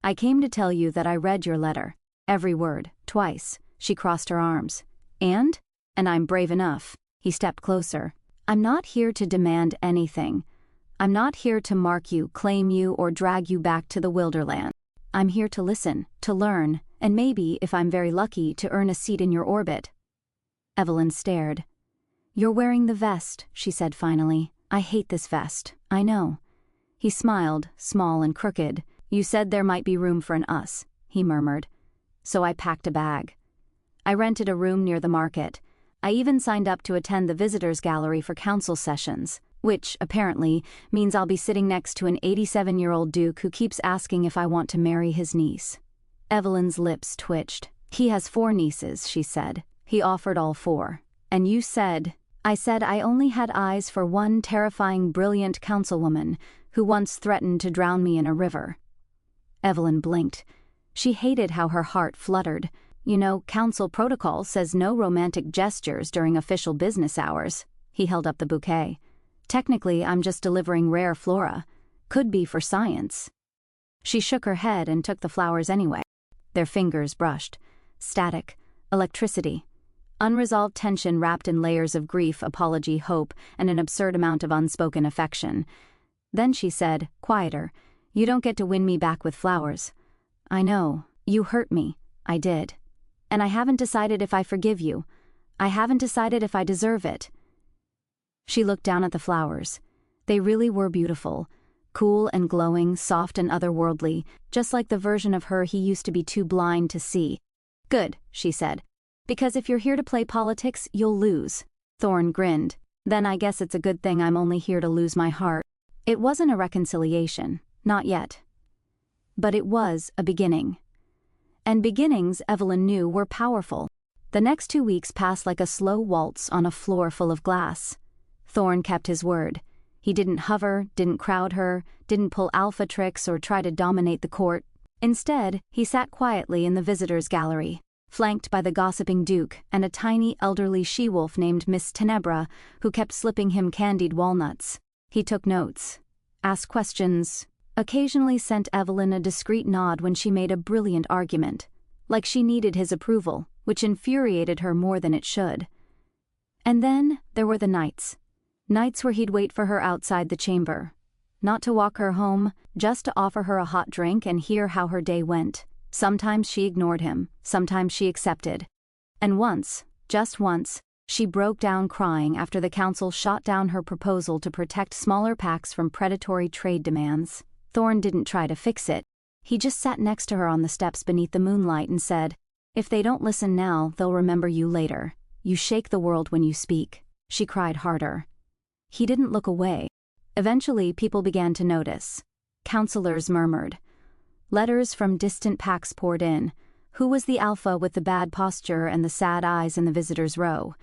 "I came to tell you that I read your letter. Every word, twice." She crossed her arms. And I'm brave enough." He stepped closer. "I'm not here to demand anything. I'm not here to mark you, claim you, or drag you back to the Wilderland. I'm here to listen, to learn, and maybe, if I'm very lucky, to earn a seat in your orbit." Evelyn stared. "You're wearing the vest," she said finally. "I hate this vest, I know." He smiled, small and crooked. "You said there might be room for an us," he murmured. "So I packed a bag. I rented a room near the market. I even signed up to attend the visitors' gallery for council sessions, which, apparently, means I'll be sitting next to an 87-year-old duke who keeps asking if I want to marry his niece." Evelyn's lips twitched. "He has 4 nieces," she said. "He offered all 4. And you said..." "I said I only had eyes for one terrifying, brilliant councilwoman who once threatened to drown me in a river." Evelyn blinked. She hated how her heart fluttered. "You know, council protocol says no romantic gestures during official business hours." He held up the bouquet. "Technically, I'm just delivering rare flora. Could be for science." She shook her head and took the flowers anyway. Their fingers brushed. Static. Electricity. Unresolved tension wrapped in layers of grief, apology, hope, and an absurd amount of unspoken affection. Then she said, quieter, "You don't get to win me back with flowers. I know. You hurt me. I did. And I haven't decided if I forgive you. I haven't decided if I deserve it." She looked down at the flowers. They really were beautiful. Cool and glowing, soft and otherworldly, just like the version of her he used to be too blind to see. "Good," she said. Because if you're here to play politics, you'll lose. Thorne grinned. Then I guess it's a good thing I'm only here to lose my heart. It wasn't a reconciliation, not yet. But it was a beginning. And beginnings, Evelyn knew, were powerful. The next 2 weeks passed like a slow waltz on a floor full of glass. Thorne kept his word. He didn't hover, didn't crowd her, didn't pull alpha tricks or try to dominate the court. Instead, he sat quietly in the visitors' gallery, flanked by the gossiping Duke and a tiny elderly she-wolf named Miss Tenebra who kept slipping him candied walnuts. He took notes, asked questions, occasionally sent Evelyn a discreet nod when she made a brilliant argument, like she needed his approval, which infuriated her more than it should. And then there were the nights where he'd wait for her outside the chamber, not to walk her home, just to offer her a hot drink and hear how her day went. Sometimes she ignored him, sometimes she accepted. And once, just once, she broke down crying after the council shot down her proposal to protect smaller packs from predatory trade demands. Thorne didn't try to fix it. He just sat next to her on the steps beneath the moonlight and said, "If they don't listen now, they'll remember you later. You shake the world when you speak." She cried harder. He didn't look away. Eventually, people began to notice. Counselors murmured. Letters from distant packs poured in. Who was the alpha with the bad posture and the sad eyes in the visitors' row?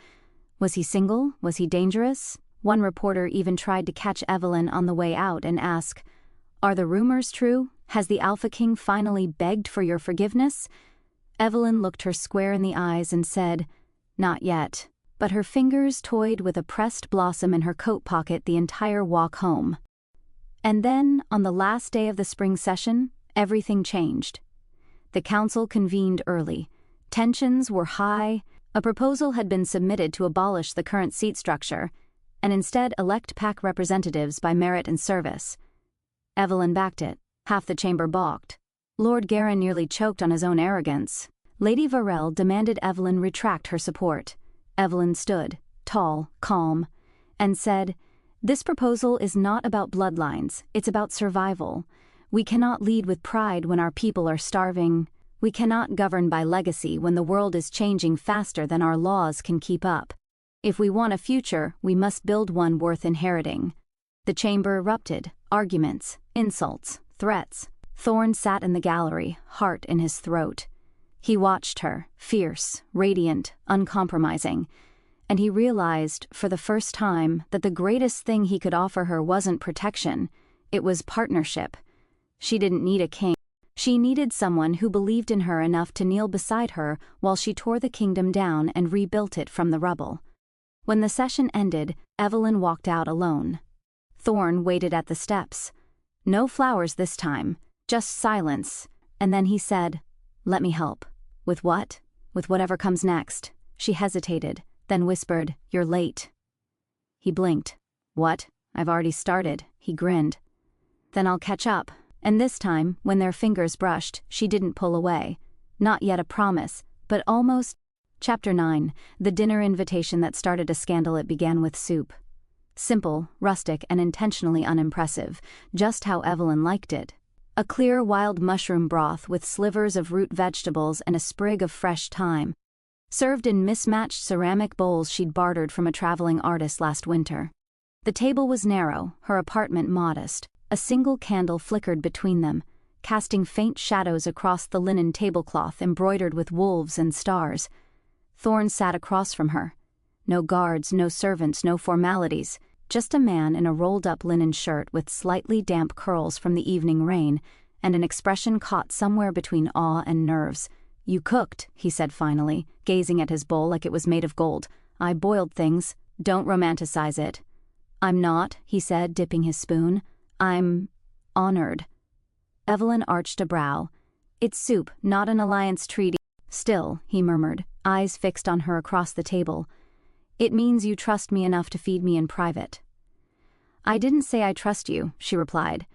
Was he single? Was he dangerous? One reporter even tried to catch Evelyn on the way out and ask, "Are the rumors true? Has the Alpha King finally begged for your forgiveness?" Evelyn looked her square in the eyes and said, "Not yet." But her fingers toyed with a pressed blossom in her coat pocket the entire walk home. And then, on the last day of the spring session, everything changed. The council convened early. Tensions were high. A proposal had been submitted to abolish the current seat structure, and instead elect pack representatives by merit and service. Evelyn backed it. Half the chamber balked. Lord Garin nearly choked on his own arrogance. Lady Varel demanded Evelyn retract her support. Evelyn stood, tall, calm, and said, "This proposal is not about bloodlines, it's about survival. We cannot lead with pride when our people are starving. We cannot govern by legacy when the world is changing faster than our laws can keep up. If we want a future, we must build one worth inheriting." The chamber erupted, arguments, insults, threats. Thorne sat in the gallery, heart in his throat. He watched her, fierce, radiant, uncompromising, and he realized, for the first time, that the greatest thing he could offer her wasn't protection, it was partnership. She didn't need a king. She needed someone who believed in her enough to kneel beside her while she tore the kingdom down and rebuilt it from the rubble. When the session ended, Evelyn walked out alone. Thorne waited at the steps. No flowers this time, just silence, and then he said, "Let me help." "With what?" "With whatever comes next." She hesitated, then whispered, "You're late." He blinked. "What? I've already started." He grinned. "Then I'll catch up." And this time, when their fingers brushed, she didn't pull away. Not yet a promise, but almost. Chapter 9, the dinner invitation that started a scandal. It began with soup. Simple, rustic, and intentionally unimpressive, just how Evelyn liked it. A clear wild mushroom broth with slivers of root vegetables and a sprig of fresh thyme, served in mismatched ceramic bowls she'd bartered from a traveling artist last winter. The table was narrow, her apartment modest. A single candle flickered between them, casting faint shadows across the linen tablecloth embroidered with wolves and stars. Thorne sat across from her. No guards, no servants, no formalities. Just a man in a rolled-up linen shirt with slightly damp curls from the evening rain, and an expression caught somewhere between awe and nerves. "You cooked," he said finally, gazing at his bowl like it was made of gold. "I boiled things. Don't romanticize it." "I'm not," he said, dipping his spoon. "I'm honored." Evelyn arched a brow. "It's soup, not an alliance treaty." "Still," he murmured, eyes fixed on her across the table. "It means you trust me enough to feed me in private." "I didn't say I trust you," she replied.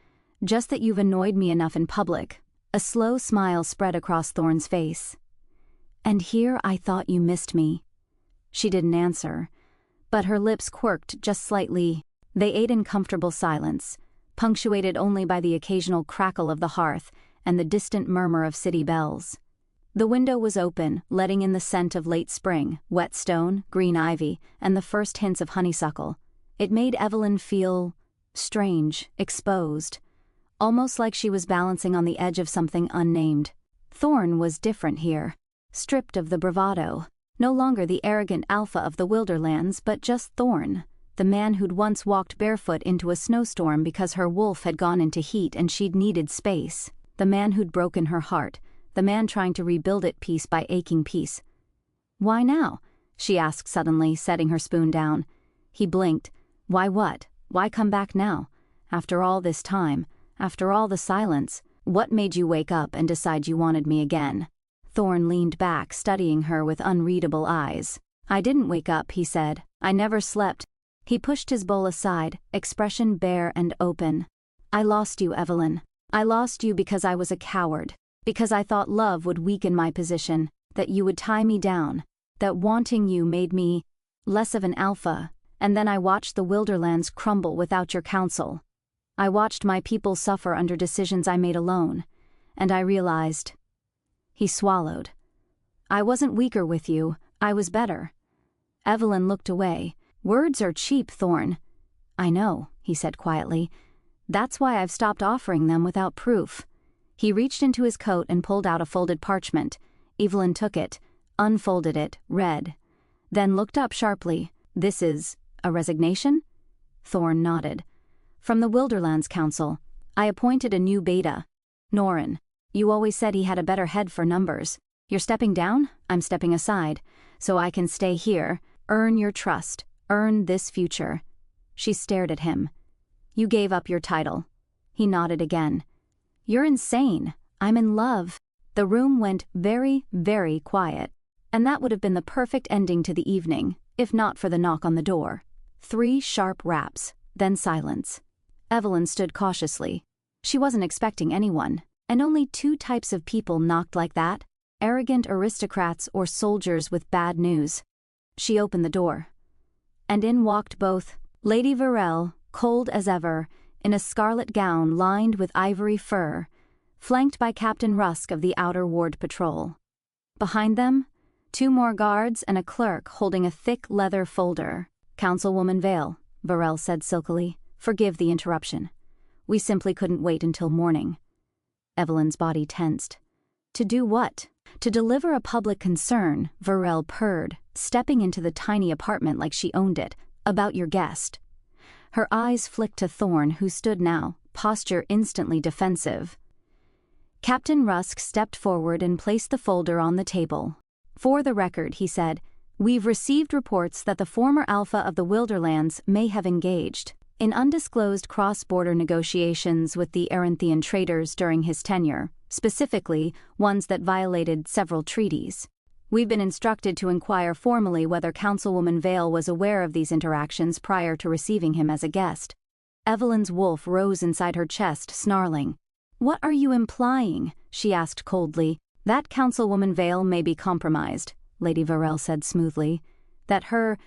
"Just that you've annoyed me enough in public." A slow smile spread across Thorne's face. "And here I thought you missed me." She didn't answer, but her lips quirked just slightly. They ate in comfortable silence, punctuated only by the occasional crackle of the hearth and the distant murmur of city bells. The window was open, letting in the scent of late spring, wet stone, green ivy, and the first hints of honeysuckle. It made Evelyn feel strange, exposed, almost like she was balancing on the edge of something unnamed. Thorne was different here, stripped of the bravado, no longer the arrogant alpha of the Wilderlands, but just Thorne, the man who'd once walked barefoot into a snowstorm because her wolf had gone into heat and she'd needed space, the man who'd broken her heart, the man trying to rebuild it piece by aching piece. "Why now?" she asked suddenly, setting her spoon down. He blinked. "Why what? Why come back now? After all this time, after all the silence, what made you wake up and decide you wanted me again?" Thorne leaned back, studying her with unreadable eyes. "I didn't wake up," he said. "I never slept." He pushed his bowl aside, expression bare and open. "I lost you, Evelyn. I lost you because I was a coward, because I thought love would weaken my position, that you would tie me down, that wanting you made me less of an alpha, and then I watched the Wilderlands crumble without your counsel. I watched my people suffer under decisions I made alone, and I realized..." He swallowed. "I wasn't weaker with you, I was better." Evelyn looked away. "Words are cheap, Thorne." "I know," he said quietly. "That's why I've stopped offering them without proof." He reached into his coat and pulled out a folded parchment. Evelyn took it, unfolded it, read, then looked up sharply. "This is a resignation?" Thorne nodded. "From the Wilderlands Council. I appointed a new beta. Norrin. You always said he had a better head for numbers. You're stepping down? I'm stepping aside. So I can stay here, earn your trust, earn this future." She stared at him. "You gave up your title." He nodded again. "You're insane. I'm in love." The room went very, very quiet, and that would have been the perfect ending to the evening, if not for the knock on the door. 3 sharp raps, then silence. Evelyn stood cautiously. She wasn't expecting anyone, and only 2 types of people knocked like that: arrogant aristocrats or soldiers with bad news. She opened the door. And in walked both Lady Vale, cold as ever, in a scarlet gown lined with ivory fur, flanked by Captain Rusk of the Outer Ward Patrol. Behind them, 2 more guards and a clerk holding a thick leather folder. "Councilwoman Vale," Varel said silkily, "forgive the interruption. We simply couldn't wait until morning." Evelyn's body tensed. To do what? To deliver a public concern, Varel purred, stepping into the tiny apartment like she owned it. "About your guest." Her eyes flicked to Thorne, who stood now, posture instantly defensive. Captain Rusk stepped forward and placed the folder on the table. "For the record," he said, "we've received reports that the former Alpha of the Wilderlands may have engaged in undisclosed cross-border negotiations with the Eranthian traders during his tenure, specifically ones that violated several treaties. We've been instructed to inquire formally whether Councilwoman Vale was aware of these interactions prior to receiving him as a guest." Evelyn's wolf rose inside her chest, snarling. "What are you implying?" she asked coldly. "That Councilwoman Vale may be compromised," Lady Varel said smoothly. "That her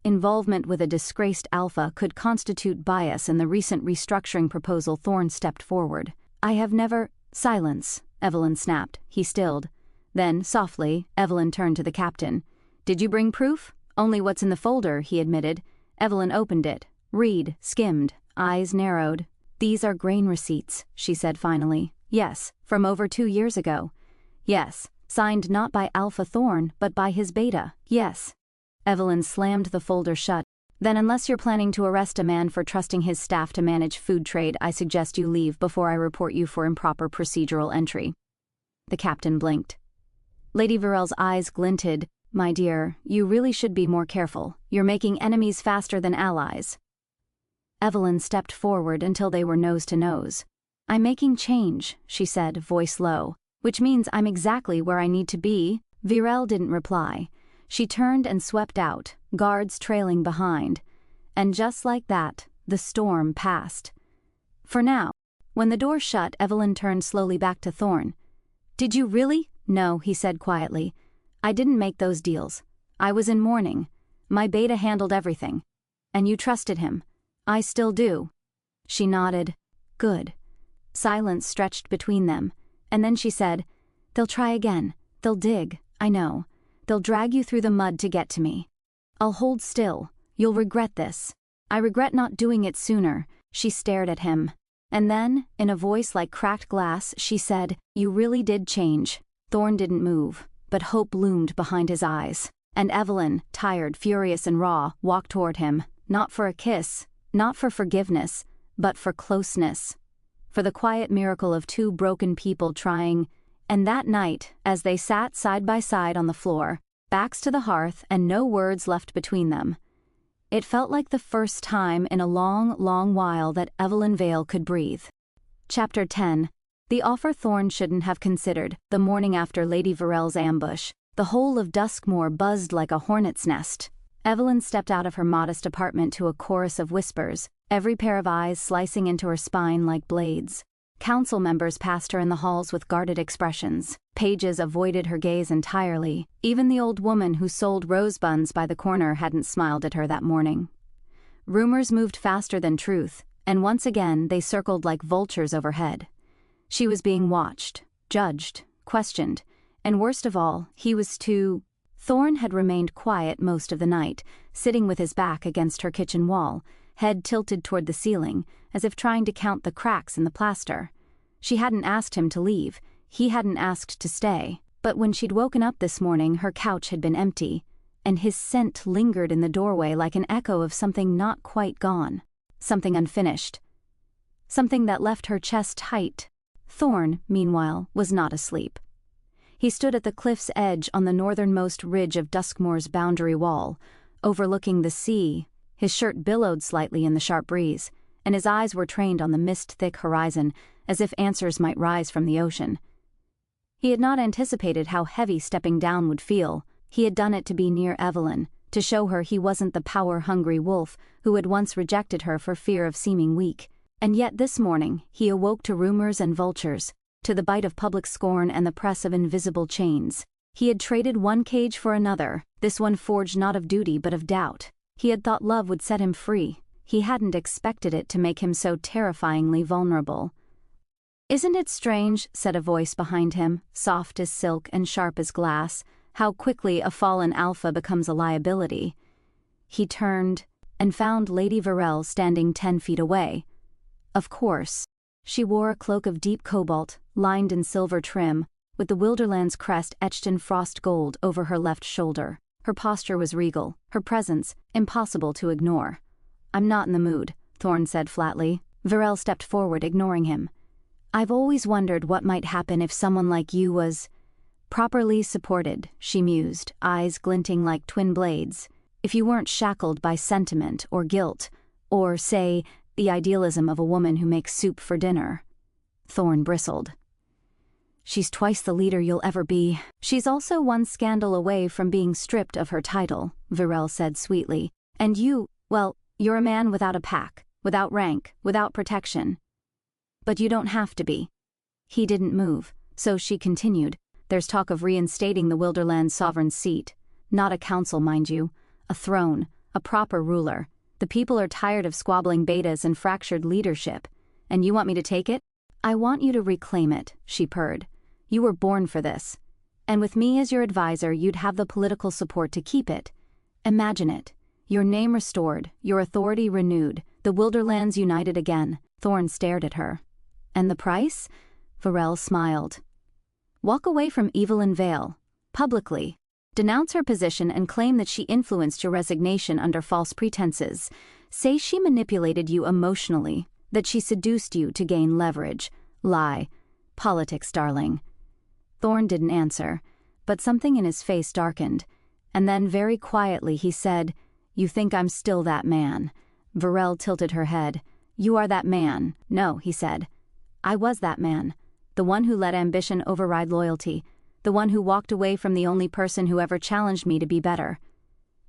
involvement with a disgraced alpha could constitute bias in the recent restructuring proposal." Thorne stepped forward. "I have never—" "Silence," Evelyn snapped. He stilled. Then, softly, Evelyn turned to the captain. "Did you bring proof?" "Only what's in the folder," he admitted. Evelyn opened it. Read, skimmed, eyes narrowed. "These are grain receipts," she said finally. "Yes, from over 2 years ago." "Yes, signed not by Alpha Thorne, but by his beta." "Yes." Evelyn slammed the folder shut. "Then unless you're planning to arrest a man for trusting his staff to manage food trade, I suggest you leave before I report you for improper procedural entry." The captain blinked. Lady Varel's eyes glinted. "My dear, you really should be more careful. You're making enemies faster than allies." Evelyn stepped forward until they were nose to nose. "I'm making change," she said, voice low, "which means I'm exactly where I need to be." Varel didn't reply. She turned and swept out, guards trailing behind. And just like that, the storm passed. For now. When the door shut, Evelyn turned slowly back to Thorne. "Did you really?" "No," he said quietly. "I didn't make those deals. I was in mourning. My beta handled everything. And you trusted him." "I still do." She nodded. "Good." Silence stretched between them, and then she said, "They'll try again. They'll dig, I know. They'll drag you through the mud to get to me. I'll hold still. You'll regret this. I regret not doing it sooner." She stared at him. And then, in a voice like cracked glass, she said, "You really did change." Thorne didn't move, but hope loomed behind his eyes. And Evelyn, tired, furious and raw, walked toward him, not for a kiss, not for forgiveness, but for closeness. For the quiet miracle of two broken people trying. And that night, as they sat side by side on the floor, backs to the hearth and no words left between them, it felt like the first time in a long, long while that Evelyn Vale could breathe. Chapter 10. The offer Thorne shouldn't have considered. The morning after Lady Varel's ambush, the whole of Duskmoor buzzed like a hornet's nest. Evelyn stepped out of her modest apartment to a chorus of whispers, every pair of eyes slicing into her spine like blades. Council members passed her in the halls with guarded expressions. Pages avoided her gaze entirely. Even the old woman who sold rose buns by the corner hadn't smiled at her that morning. Rumors moved faster than truth, and once again they circled like vultures overhead. She was being watched, judged, questioned, and worst of all, he was too... Thorne had remained quiet most of the night, sitting with his back against her kitchen wall, head tilted toward the ceiling, as if trying to count the cracks in the plaster. She hadn't asked him to leave, he hadn't asked to stay, but when she'd woken up this morning her couch had been empty, and his scent lingered in the doorway like an echo of something not quite gone, something unfinished, something that left her chest tight. Thorne, meanwhile, was not asleep. He stood at the cliff's edge on the northernmost ridge of Duskmoor's boundary wall, overlooking the sea. His shirt billowed slightly in the sharp breeze, and his eyes were trained on the mist-thick horizon, as if answers might rise from the ocean. He had not anticipated how heavy stepping down would feel. He had done it to be near Evelyn, to show her he wasn't the power-hungry wolf who had once rejected her for fear of seeming weak. And yet this morning he awoke to rumors and vultures, to the bite of public scorn and the press of invisible chains. He had traded one cage for another, this one forged not of duty but of doubt. He had thought love would set him free. He hadn't expected it to make him so terrifyingly vulnerable. "Isn't it strange," said a voice behind him, soft as silk and sharp as glass, "how quickly a fallen alpha becomes a liability?" He turned and found Lady Varel standing 10 feet away. Of course. She wore a cloak of deep cobalt, lined in silver trim, with the Wilderland's crest etched in frost gold over her left shoulder. Her posture was regal, her presence impossible to ignore. "I'm not in the mood," Thorne said flatly. Varel stepped forward, ignoring him. "I've always wondered what might happen if someone like you was properly supported," she mused, eyes glinting like twin blades. "If you weren't shackled by sentiment or guilt, or, say, the idealism of a woman who makes soup for dinner." Thorne bristled. "She's twice the leader you'll ever be. She's also one scandal away from being stripped of her title," Varel said sweetly. "And you, well, you're a man without a pack, without rank, without protection. But you don't have to be." He didn't move, so she continued. "There's talk of reinstating the Wilderland's sovereign seat. Not a council, mind you. A throne, a proper ruler. The people are tired of squabbling betas and fractured leadership. And you want me to take it?" "I want you to reclaim it," she purred. "You were born for this. And with me as your advisor, you'd have the political support to keep it. Imagine it. Your name restored, your authority renewed, the Wilderlands united again." Thorne stared at her. "And the price?" Varel smiled. "Walk away from Evelyn Vale. Publicly. Denounce her position and claim that she influenced your resignation under false pretenses. Say she manipulated you emotionally, that she seduced you to gain leverage. Lie. Politics, darling." Thorne didn't answer, but something in his face darkened, and then very quietly he said, "You think I'm still that man?" Varel tilted her head. "You are that man." "No," he said. "I was that man. The one who let ambition override loyalty. The one who walked away from the only person who ever challenged me to be better."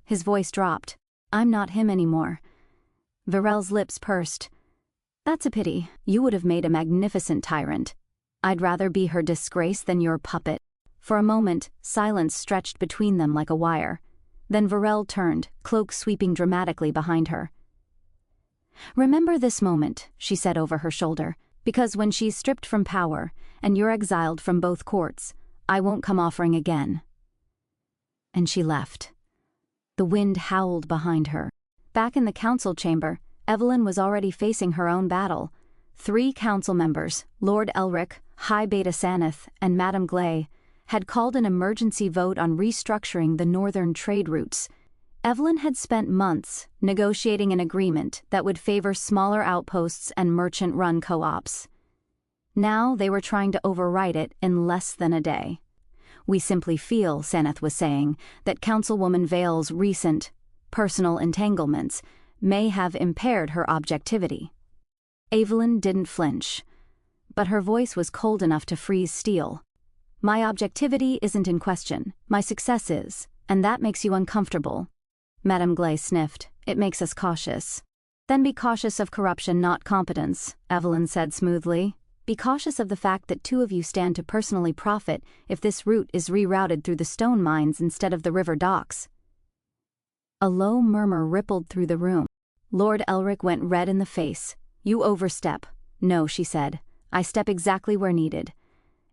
His voice dropped. "I'm not him anymore." Varel's lips pursed. "That's a pity. You would have made a magnificent tyrant. I'd rather be her disgrace than your puppet." For a moment, silence stretched between them like a wire. Then Varel turned, cloak sweeping dramatically behind her. "Remember this moment," she said over her shoulder, "because when she's stripped from power, and you're exiled from both courts, I won't come offering again." And she left. The wind howled behind her. Back in the council chamber, Evelyn was already facing her own battle. 3 council members, Lord Elric, High Beta Saneth, and Madame Glay, had called an emergency vote on restructuring the northern trade routes. Evelyn had spent months negotiating an agreement that would favor smaller outposts and merchant-run co-ops. Now they were trying to override it in less than a day. "We simply feel," Saneth was saying, "that Councilwoman Vale's recent, personal entanglements may have impaired her objectivity." Evelyn didn't flinch, but her voice was cold enough to freeze steel. "My objectivity isn't in question. My success is, and that makes you uncomfortable." Madame Glay sniffed. "It makes us cautious." "Then be cautious of corruption, not competence," Evelyn said smoothly. "Be cautious of the fact that 2 of you stand to personally profit if this route is rerouted through the stone mines instead of the river docks." A low murmur rippled through the room. Lord Elric went red in the face. "You overstep." "No," she said. "I step exactly where needed."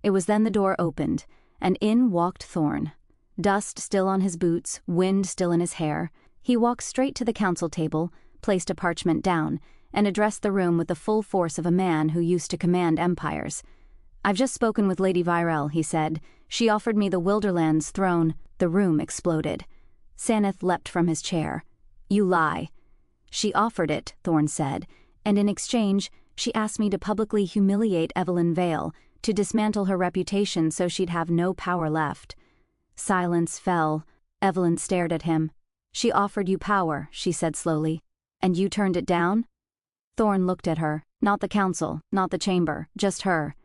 It was then the door opened, and in walked Thorne. Dust still on his boots, wind still in his hair, he walked straight to the council table, placed a parchment down, and addressed the room with the full force of a man who used to command empires. "I've just spoken with Lady Vyrel," he said. "She offered me the Wilderlands throne." The room exploded. Saneth leapt from his chair. "You lie." "She offered it," Thorne said, "and in exchange, she asked me to publicly humiliate Evelyn Vale, to dismantle her reputation so she'd have no power left." Silence fell. Evelyn stared at him. "She offered you power," she said slowly. "And you turned it down?" Thorne looked at her. "Not the council, not the chamber, just her."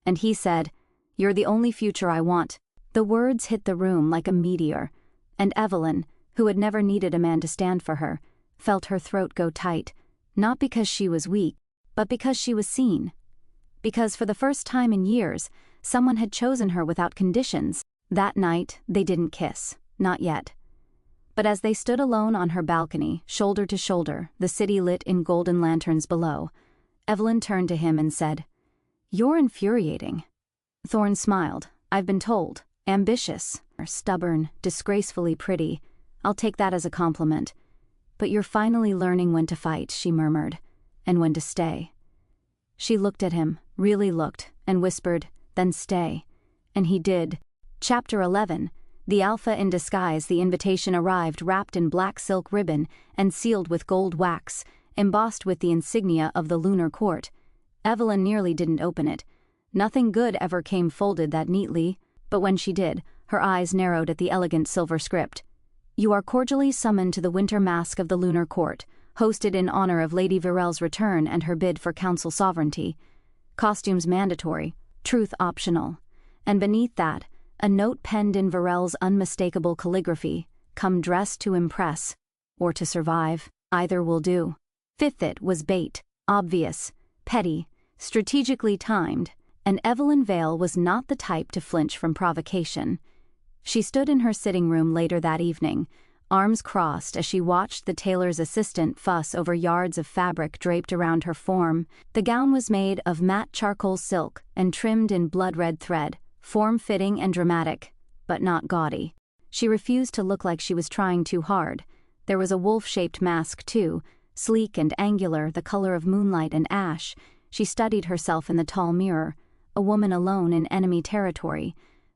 And he said, "You're the only future I want." The words hit the room like a meteor, and Evelyn, who had never needed a man to stand for her, felt her throat go tight, not because she was weak, but because she was seen. Because for the first time in years, someone had chosen her without conditions. That night, they didn't kiss. Not yet. But as they stood alone on her balcony, shoulder to shoulder, the city lit in golden lanterns below, Evelyn turned to him and said, "You're infuriating." Thorne smiled. "I've been told. Ambitious, stubborn, disgracefully pretty. I'll take that as a compliment. But you're finally learning when to fight," she murmured, "and when to stay." She looked at him, really looked, and whispered, "Then stay." And he did. Chapter 11. The Alpha in disguise. The invitation arrived wrapped in black silk ribbon and sealed with gold wax, embossed with the insignia of the lunar court. Evelyn nearly didn't open it. Nothing good ever came folded that neatly, but when she did, her eyes narrowed at the elegant silver script. "You are cordially summoned to the winter masque of the lunar court, hosted in honor of Lady Virel's return and her bid for council sovereignty. Costumes mandatory, truth optional." And beneath that, a note penned in Virel's unmistakable calligraphy, "Come dressed to impress, or to survive, either will do." Fifth, it was bait, obvious, petty, strategically timed, and Evelyn Vale was not the type to flinch from provocation. She stood in her sitting room later that evening, arms crossed as she watched the tailor's assistant fuss over yards of fabric draped around her form. The gown was made of matte charcoal silk and trimmed in blood-red thread, form-fitting and dramatic, but not gaudy. She refused to look like she was trying too hard. There was a wolf-shaped mask, too, sleek and angular, the color of moonlight and ash. She studied herself in the tall mirror, a woman alone in enemy territory,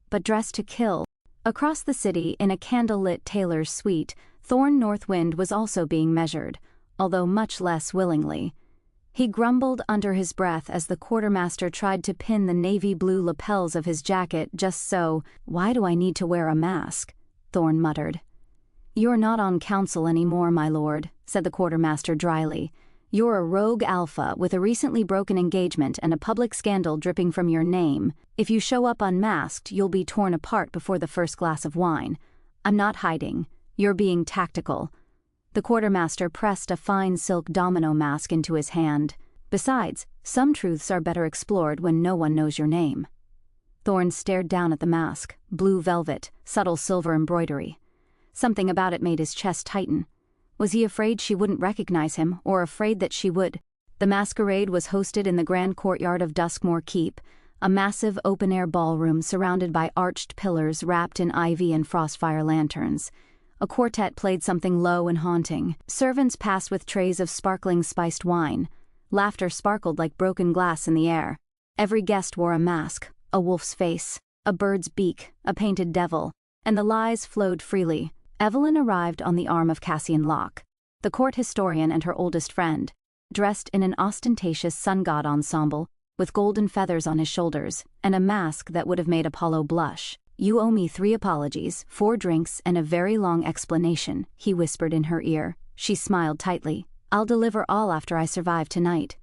but dressed to kill. Across the city, in a candle-lit tailor's suite, Thorne Northwind was also being measured, although much less willingly. He grumbled under his breath as the quartermaster tried to pin the navy blue lapels of his jacket just so. "Why do I need to wear a mask?" Thorne muttered. "You're not on council anymore, my lord," said the quartermaster dryly. "You're a rogue alpha with a recently broken engagement and a public scandal dripping from your name. If you show up unmasked, you'll be torn apart before the first glass of wine. I'm not hiding. You're being tactical." The quartermaster pressed a fine silk domino mask into his hand. "Besides, some truths are better explored when no one knows your name." Thorne stared down at the mask, blue velvet, subtle silver embroidery. Something about it made his chest tighten. Was he afraid she wouldn't recognize him, or afraid that she would? The masquerade was hosted in the grand courtyard of Duskmoor Keep, a massive open-air ballroom surrounded by arched pillars wrapped in ivy and frostfire lanterns. A quartet played something low and haunting. Servants passed with trays of sparkling spiced wine. Laughter sparkled like broken glass in the air. Every guest wore a mask, a wolf's face, a bird's beak, a painted devil, and the lies flowed freely. Evelyn arrived on the arm of Cassian Locke, the court historian and her oldest friend, dressed in an ostentatious sun god ensemble, with golden feathers on his shoulders, and a mask that would have made Apollo blush. "You owe me 3 apologies, 4 drinks, and a very long explanation," he whispered in her ear. She smiled tightly. "I'll deliver all after I survive tonight."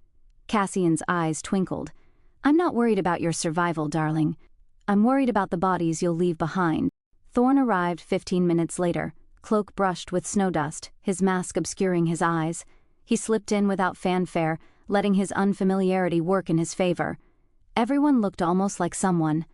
Cassian's eyes twinkled. "I'm not worried about your survival, darling. I'm worried about the bodies you'll leave behind." Thorne arrived 15 minutes later, cloak brushed with snow dust, his mask obscuring his eyes. He slipped in without fanfare, letting his unfamiliarity work in his favor. Everyone looked almost like someone.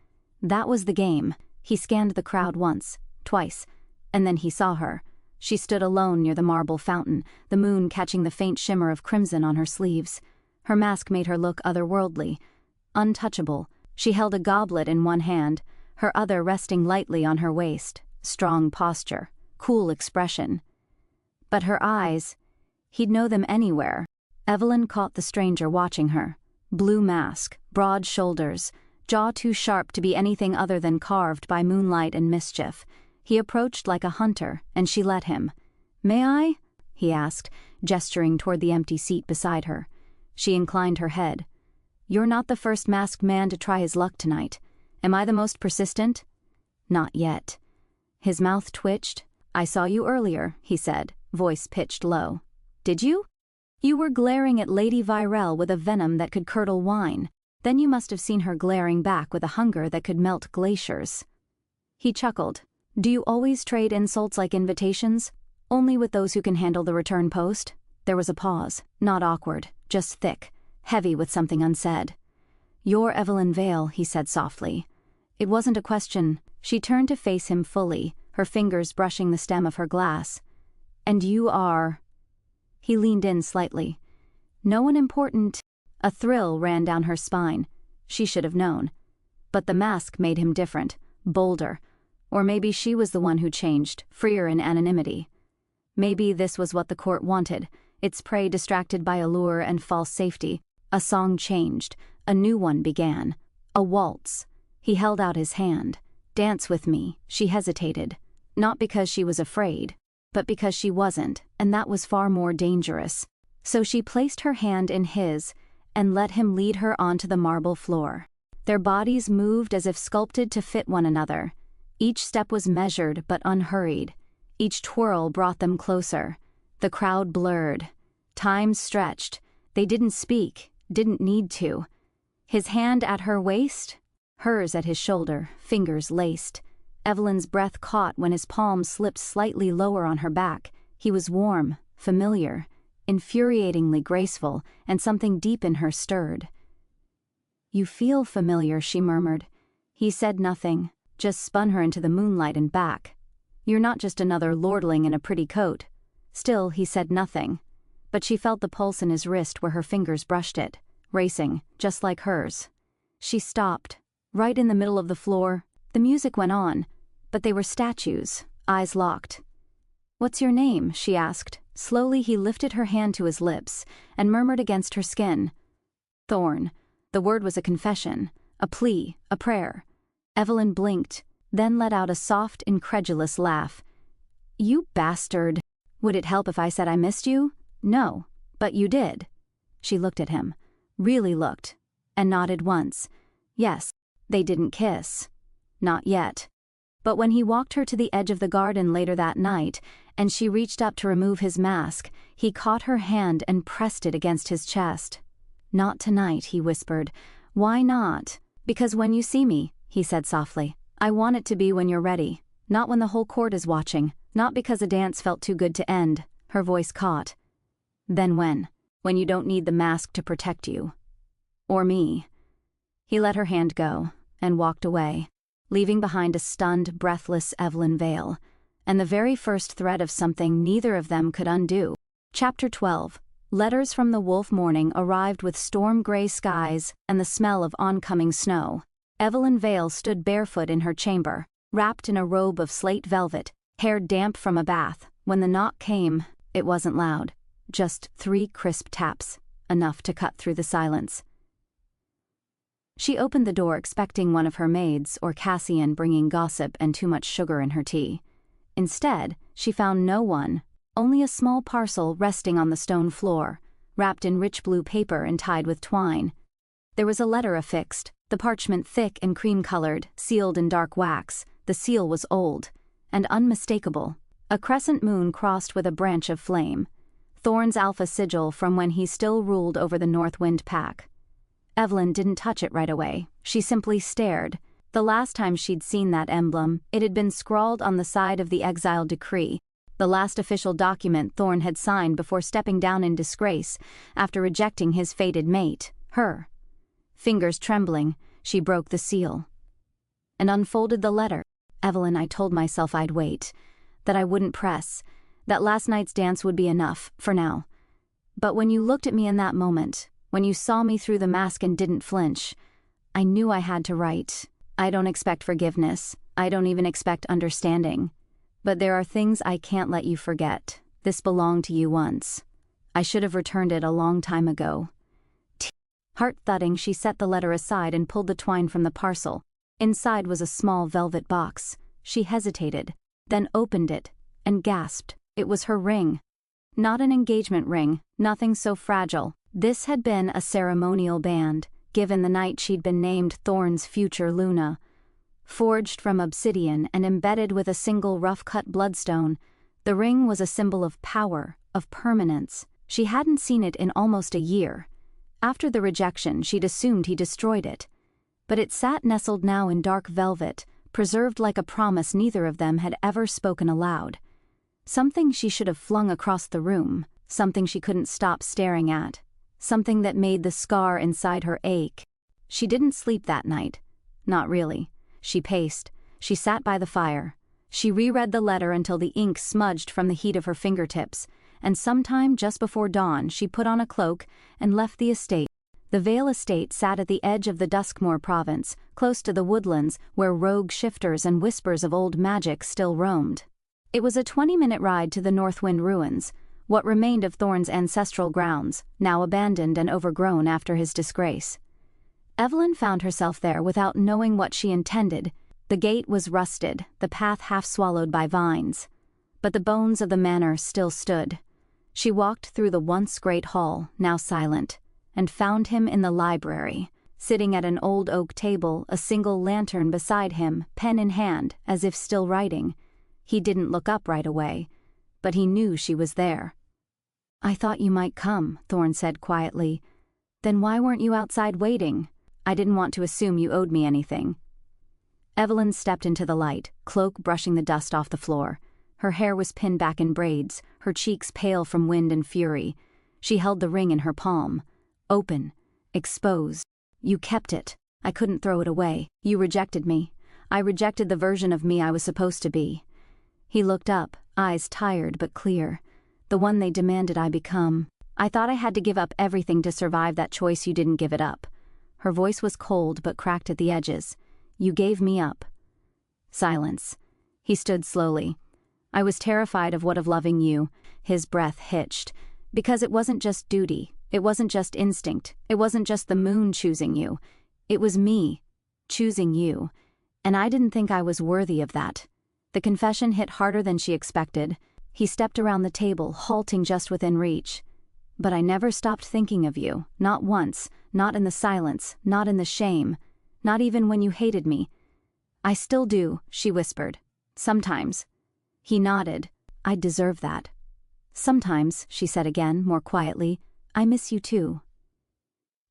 That was the game. He scanned the crowd once, twice, and then he saw her. She stood alone near the marble fountain, the moon catching the faint shimmer of crimson on her sleeves. Her mask made her look otherworldly, untouchable. She held a goblet in one hand, her other resting lightly on her waist. Strong posture, cool expression. But her eyes, he'd know them anywhere. Evelyn caught the stranger watching her. Blue mask, broad shoulders, jaw too sharp to be anything other than carved by moonlight and mischief. He approached like a hunter, and she let him. "May I?" he asked, gesturing toward the empty seat beside her. She inclined her head. "You're not the first masked man to try his luck tonight. Am I the most persistent?" "Not yet." His mouth twitched. "I saw you earlier," he said, voice pitched low. "Did you?" "You were glaring at Lady Vyrell with a venom that could curdle wine. Then you must have seen her glaring back with a hunger that could melt glaciers." He chuckled. "Do you always trade insults like invitations? Only with those who can handle the return post?" There was a pause, not awkward, just thick, heavy with something unsaid. "You're Evelyn Vale," he said softly. It wasn't a question. She turned to face him fully, her fingers brushing the stem of her glass. "And you are—" He leaned in slightly. "No one important." A thrill ran down her spine. She should have known. But the mask made him different, bolder. Or maybe she was the one who changed, freer in anonymity. Maybe this was what the court wanted, its prey distracted by allure and false safety. A song changed. A new one began. A waltz. He held out his hand. "Dance with me." She hesitated. Not because she was afraid, but because she wasn't, and that was far more dangerous. So she placed her hand in his and let him lead her onto the marble floor. Their bodies moved as if sculpted to fit one another. Each step was measured but unhurried. Each twirl brought them closer. The crowd blurred. Time stretched. They didn't speak, didn't need to. His hand at her waist, hers at his shoulder, fingers laced. Evelyn's breath caught when his palm slipped slightly lower on her back. He was warm, familiar, infuriatingly graceful, and something deep in her stirred. "You feel familiar," she murmured. He said nothing, just spun her into the moonlight and back. "You're not just another lordling in a pretty coat." Still, he said nothing. But she felt the pulse in his wrist where her fingers brushed it, racing, just like hers. She stopped, right in the middle of the floor. The music went on, but they were statues, eyes locked. "What's your name?" she asked. Slowly he lifted her hand to his lips and murmured against her skin. "Thorne." The word was a confession, a plea, a prayer. Evelyn blinked, then let out a soft, incredulous laugh. "You bastard. Would it help if I said I missed you?" "No, but you did." She looked at him, really looked, and nodded once. Yes, they didn't kiss. Not yet. But when he walked her to the edge of the garden later that night, and she reached up to remove his mask, he caught her hand and pressed it against his chest. "Not tonight," he whispered. "Why not?" "Because when you see me," he said softly, "I want it to be when you're ready, not when the whole court is watching, not because a dance felt too good to end." Her voice caught. "Then when? When you don't need the mask to protect you. Or me." He let her hand go and walked away, leaving behind a stunned, breathless Evelyn Vale, and the very first thread of something neither of them could undo. Chapter 12. Letters from the wolf morning arrived with storm-gray skies and the smell of oncoming snow. Evelyn Vale stood barefoot in her chamber, wrapped in a robe of slate velvet, hair damp from a bath. When the knock came, it wasn't loud. Just 3 crisp taps, enough to cut through the silence. She opened the door expecting one of her maids or Cassian bringing gossip and too much sugar in her tea. Instead, she found no one, only a small parcel resting on the stone floor, wrapped in rich blue paper and tied with twine. There was a letter affixed, the parchment thick and cream-colored, sealed in dark wax. The seal was old and unmistakable. A crescent moon crossed with a branch of flame. Thorne's alpha sigil from when he still ruled over the Northwind Pack. Evelyn didn't touch it right away. She simply stared. The last time she'd seen that emblem, it had been scrawled on the side of the exile decree, the last official document Thorne had signed before stepping down in disgrace after rejecting his fated mate, her. Fingers trembling, she broke the seal and unfolded the letter. Evelyn, I told myself I'd wait, that I wouldn't press, that last night's dance would be enough, for now. But when you looked at me in that moment, when you saw me through the mask and didn't flinch, I knew I had to write. I don't expect forgiveness. I don't even expect understanding. But there are things I can't let you forget. This belonged to you once. I should have returned it a long time ago. Heart-thudding, she set the letter aside and pulled the twine from the parcel. Inside was a small velvet box. She hesitated, then opened it, and gasped. It was her ring. Not an engagement ring, nothing so fragile. This had been a ceremonial band, given the night she'd been named Thorne's future Luna. Forged from obsidian and embedded with a single rough-cut bloodstone, the ring was a symbol of power, of permanence. She hadn't seen it in almost a year. After the rejection, she'd assumed he destroyed it. But it sat nestled now in dark velvet, preserved like a promise neither of them had ever spoken aloud. Something she should have flung across the room, something she couldn't stop staring at. Something that made the scar inside her ache. She didn't sleep that night. Not really. She paced. She sat by the fire. She reread the letter until the ink smudged from the heat of her fingertips, and sometime just before dawn she put on a cloak and left the estate. The Vale estate sat at the edge of the Duskmoor province, close to the woodlands where rogue shifters and whispers of old magic still roamed. It was a 20-minute ride to the Northwind ruins, what remained of Thorne's ancestral grounds, now abandoned and overgrown after his disgrace. Evelyn found herself there without knowing what she intended. The gate was rusted, the path half swallowed by vines. But the bones of the manor still stood. She walked through the once great hall, now silent, and found him in the library, sitting at an old oak table, a single lantern beside him, pen in hand, as if still writing. He didn't look up right away, but he knew she was there. "I thought you might come," Thorne said quietly. "Then why weren't you outside waiting? I didn't want to assume you owed me anything." Evelyn stepped into the light, cloak brushing the dust off the floor. Her hair was pinned back in braids, her cheeks pale from wind and fury. She held the ring in her palm. Open. Exposed. "You kept it. I couldn't throw it away. You rejected me. I rejected the version of me I was supposed to be." He looked up, eyes tired but clear. "The one they demanded I become. I thought I had to give up everything to survive that choice. You didn't give it up." Her voice was cold but cracked at the edges. "You gave me up." Silence. He stood slowly. "I was terrified of what of loving you." His breath hitched. "Because it wasn't just duty. It wasn't just instinct. It wasn't just the moon choosing you. It was me choosing you. And I didn't think I was worthy of that." The confession hit harder than she expected. He stepped around the table, halting just within reach. "But I never stopped thinking of you. Not once. Not in the silence. Not in the shame. Not even when you hated me." "I still do," she whispered. "Sometimes." He nodded. "I deserve that." "Sometimes," she said again, more quietly, "I miss you too."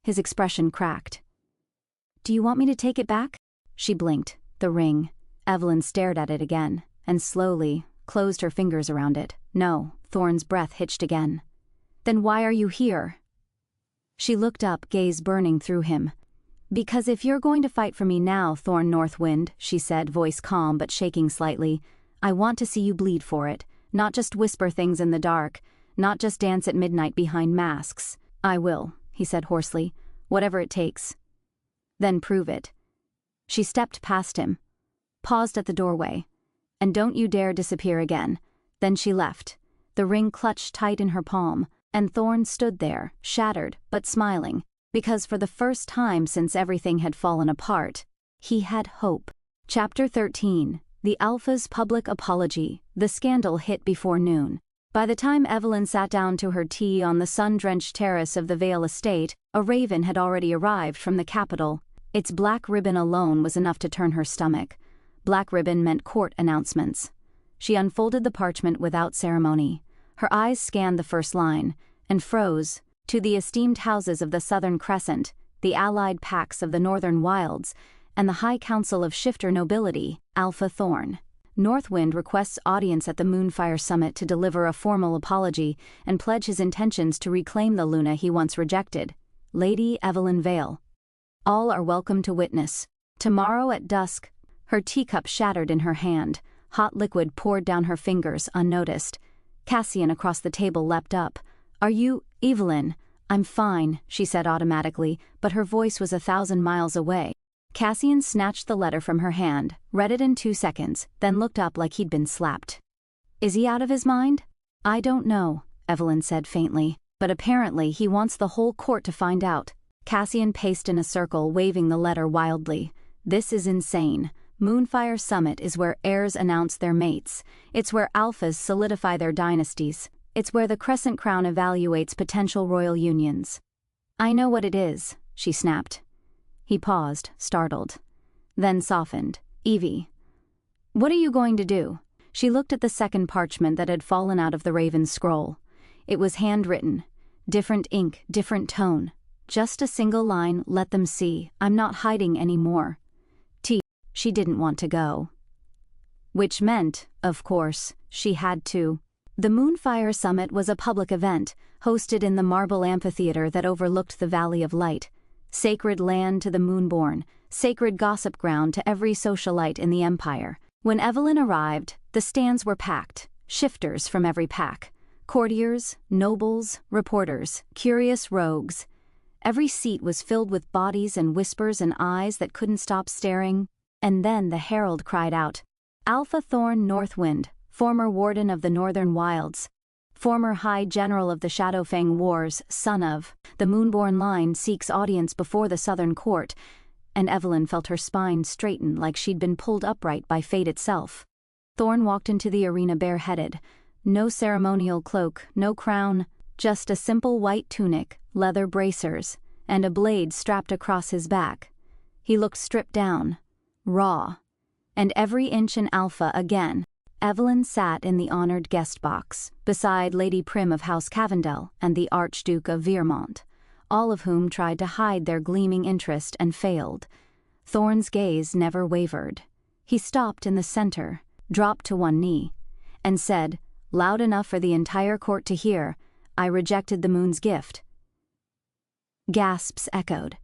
His expression cracked. "Do you want me to take it back?" She blinked. The ring. Evelyn stared at it again, and slowly closed her fingers around it. "No." Thorne's breath hitched again. "Then why are you here?" She looked up, gaze burning through him. "Because if you're going to fight for me now, Thorne Northwind," she said, voice calm but shaking slightly, "I want to see you bleed for it, not just whisper things in the dark. not just dance at midnight behind masks. I will, he said hoarsely, whatever it takes. Then prove it. She stepped past him, paused at the doorway. And don't you dare disappear again. Then she left, the ring clutched tight in her palm, and Thorne stood there, shattered but smiling, because for the first time since everything had fallen apart, he had hope. Chapter 13. The Alpha's Public Apology. The scandal hit before noon. By the time Evelyn sat down to her tea on the sun-drenched terrace of the Vale estate, a raven had already arrived from the capital. Its black ribbon alone was enough to turn her stomach. Black ribbon meant court announcements. She unfolded the parchment without ceremony. Her eyes scanned the first line, and froze. To the esteemed houses of the Southern Crescent, the allied packs of the Northern Wilds, and the High Council of Shifter Nobility, Alpha Thorne. Northwind requests audience at the Moonfire Summit to deliver a formal apology and pledge his intentions to reclaim the Luna he once rejected. Lady Evelyn Vale. All are welcome to witness. Tomorrow at dusk. Her teacup shattered in her hand. Hot liquid poured down her fingers, unnoticed. Cassian across the table leapt up. Are you, Evelyn? I'm fine, she said automatically, but her voice was 1,000 miles away. Cassian snatched the letter from her hand, read it in 2 seconds, then looked up like he'd been slapped. Is he out of his mind? I don't know, Evelyn said faintly, but apparently he wants the whole court to find out. Cassian paced in a circle, waving the letter wildly. This is insane. Moonfire Summit is where heirs announce their mates. It's where alphas solidify their dynasties. It's where the Crescent Crown evaluates potential royal unions. I know what it is, she snapped. He paused, startled. Then softened. Evie. What are you going to do? She looked at the second parchment that had fallen out of the raven's scroll. It was handwritten. Different ink, different tone. Just a single line, let them see, I'm not hiding anymore. She didn't want to go. Which meant, of course, she had to. The Moonfire Summit was a public event, hosted in the marble amphitheater that overlooked the Valley of Light. Sacred land to the Moonborn, sacred gossip ground to every socialite in the Empire. When Evelyn arrived, the stands were packed, shifters from every pack. Courtiers, nobles, reporters, curious rogues. Every seat was filled with bodies and whispers and eyes that couldn't stop staring. And then the herald cried out, Alpha Thorne Northwind, former warden of the Northern Wilds, former High General of the Shadowfang Wars, son of, the Moonborn line seeks audience before the Southern Court, and Evelyn felt her spine straighten like she'd been pulled upright by fate itself. Thorne walked into the arena bareheaded. No ceremonial cloak, no crown, just a simple white tunic, leather bracers, and a blade strapped across his back. He looked stripped down. Raw. And every inch an alpha again. Evelyn sat in the honored guest box, beside Lady Prim of House Cavendel and the Archduke of Viermont, all of whom tried to hide their gleaming interest and failed. Thorne's gaze never wavered. He stopped in the center, dropped to one knee, and said, loud enough for the entire court to hear, I rejected the moon's gift. Gasps echoed.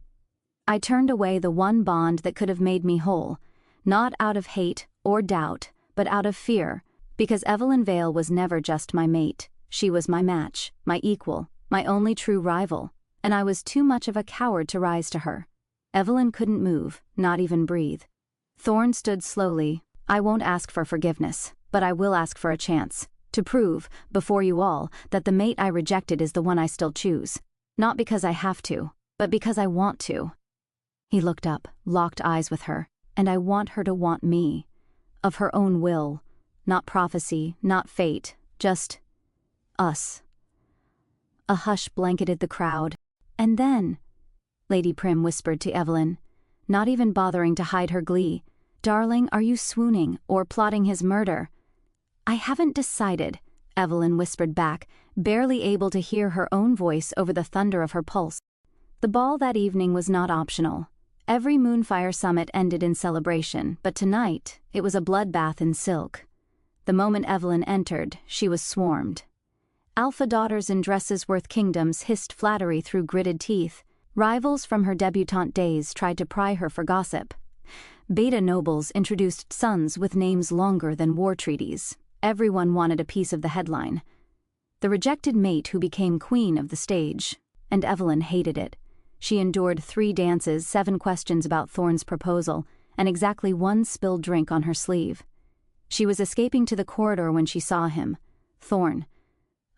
I turned away the one bond that could have made me whole, not out of hate or doubt, but out of fear, because Evelyn Vale was never just my mate. She was my match, my equal, my only true rival, and I was too much of a coward to rise to her. Evelyn couldn't move, not even breathe. Thorne stood slowly. I won't ask for forgiveness, but I will ask for a chance, to prove, before you all, that the mate I rejected is the one I still choose. Not because I have to, but because I want to. He looked up, locked eyes with her, and I want her to want me. Of her own will. Not prophecy, not fate, just us. A hush blanketed the crowd. And then, Lady Prim whispered to Evelyn, not even bothering to hide her glee, Darling, are you swooning or plotting his murder? I haven't decided, Evelyn whispered back, barely able to hear her own voice over the thunder of her pulse. The ball that evening was not optional. Every Moonfire Summit ended in celebration, but tonight, it was a bloodbath in silk. The moment Evelyn entered, she was swarmed. Alpha daughters in dresses worth kingdoms hissed flattery through gritted teeth. Rivals from her debutante days tried to pry her for gossip. Beta nobles introduced sons with names longer than war treaties. Everyone wanted a piece of the headline. The rejected mate who became queen of the stage. And Evelyn hated it. She endured 3 dances, 7 questions about Thorne's proposal, and exactly 1 spilled drink on her sleeve. She was escaping to the corridor when she saw him, Thorne.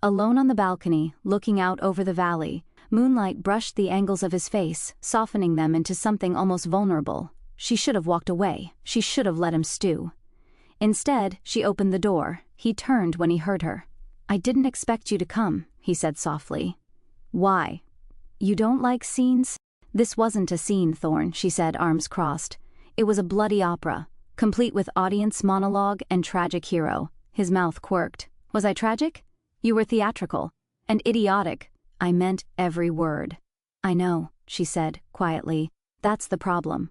Alone on the balcony, looking out over the valley, moonlight brushed the angles of his face, softening them into something almost vulnerable. She should have walked away. She should have let him stew. Instead, she opened the door. He turned when he heard her. "I didn't expect you to come," he said softly. "Why? You don't like scenes?" "This wasn't a scene, Thorne," she said, arms crossed. "It was a bloody opera, complete with audience monologue and tragic hero." His mouth quirked. "Was I tragic? You were theatrical. And idiotic." "I meant every word." "I know," she said, quietly. "That's the problem."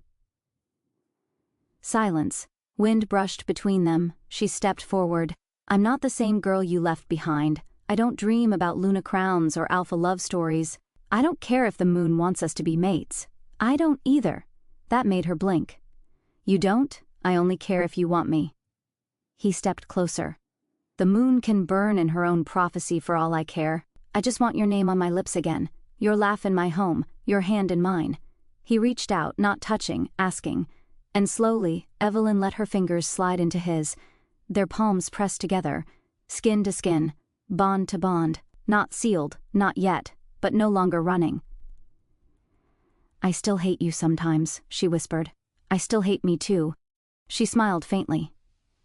Silence. Wind brushed between them. She stepped forward. "I'm not the same girl you left behind. I don't dream about Luna crowns or alpha love stories. I don't care if the moon wants us to be mates. I don't either." That made her blink. "You don't? I only care if you want me." He stepped closer. "The moon can burn in her own prophecy for all I care. I just want your name on my lips again, your laugh in my home, your hand in mine." He reached out, not touching, asking. And slowly, Evelyn let her fingers slide into his. Their palms pressed together, skin to skin, bond to bond, not sealed, not yet, but no longer running. "I still hate you sometimes," she whispered. "I still hate me too." She smiled faintly.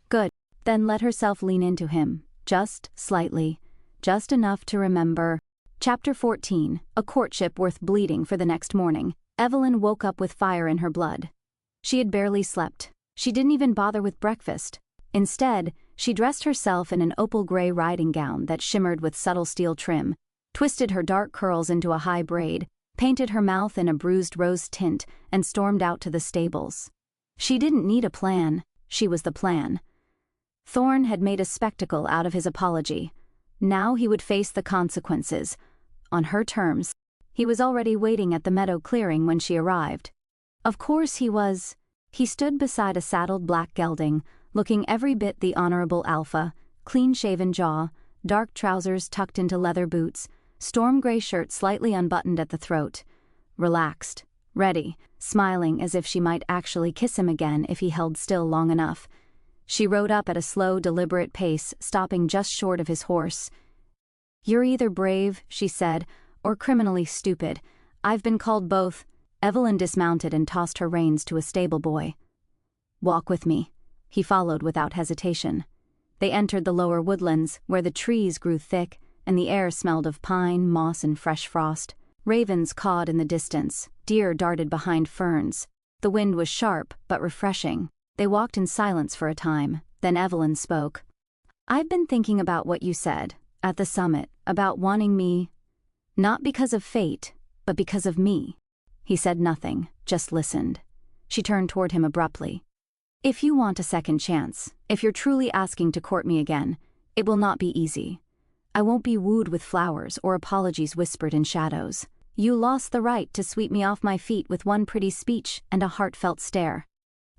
"Good." Then let herself lean into him, just slightly, just enough to remember. Chapter 14, a courtship worth bleeding for the next morning. Evelyn woke up with fire in her blood. She had barely slept. She didn't even bother with breakfast. Instead, she dressed herself in an opal gray riding gown that shimmered with subtle steel trim, twisted her dark curls into a high braid, painted her mouth in a bruised rose tint, and stormed out to the stables. She didn't need a plan. She was the plan. Thorne had made a spectacle out of his apology. Now he would face the consequences. On her terms. He was already waiting at the meadow clearing when she arrived. Of course he was. He stood beside a saddled black gelding, looking every bit the honorable Alpha, clean-shaven jaw, dark trousers tucked into leather boots, storm gray shirt slightly unbuttoned at the throat. Relaxed, ready, smiling as if she might actually kiss him again if he held still long enough. She rode up at a slow, deliberate pace, stopping just short of his horse. "You're either brave," she said, "or criminally stupid. I've been called both." Evelyn dismounted and tossed her reins to a stable boy. "Walk with me." He followed without hesitation. They entered the lower woodlands, where the trees grew thick, and the air smelled of pine, moss, and fresh frost. Ravens cawed in the distance, deer darted behind ferns. The wind was sharp, but refreshing. They walked in silence for a time, then Evelyn spoke. "I've been thinking about what you said, at the summit, about wanting me, not because of fate, but because of me." He said nothing, just listened. She turned toward him abruptly. "If you want a second chance, if you're truly asking to court me again, it will not be easy. I won't be wooed with flowers or apologies whispered in shadows. You lost the right to sweep me off my feet with one pretty speech and a heartfelt stare."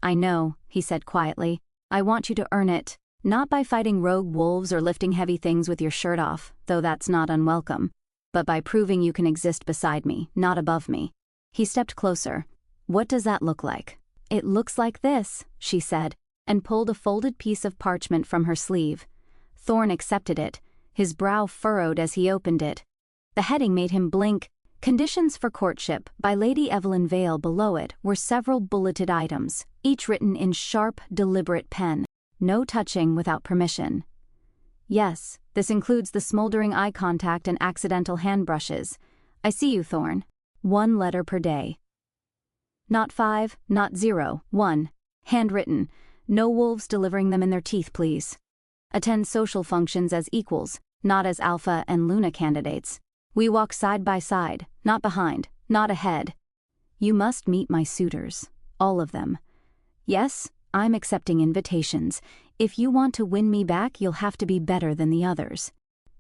"I know," he said quietly. "I want you to earn it, not by fighting rogue wolves or lifting heavy things with your shirt off, though that's not unwelcome, but by proving you can exist beside me, not above me." He stepped closer. "What does that look like?" "It looks like this," she said, and pulled a folded piece of parchment from her sleeve. Thorne accepted it, his brow furrowed as he opened it. The heading made him blink. Conditions for courtship by Lady Evelyn Vale. Below it were several bulleted items, each written in sharp, deliberate pen. No touching without permission. "Yes, this includes the smoldering eye contact and accidental hand brushes. I see you, Thorne. 1 letter per day. Not 5, not 0, 1. Handwritten. No wolves delivering them in their teeth, please. Attend social functions as equals, not as Alpha and Luna candidates. We walk side by side, not behind, not ahead. You must meet my suitors, all of them. Yes, I'm accepting invitations. If you want to win me back, you'll have to be better than the others.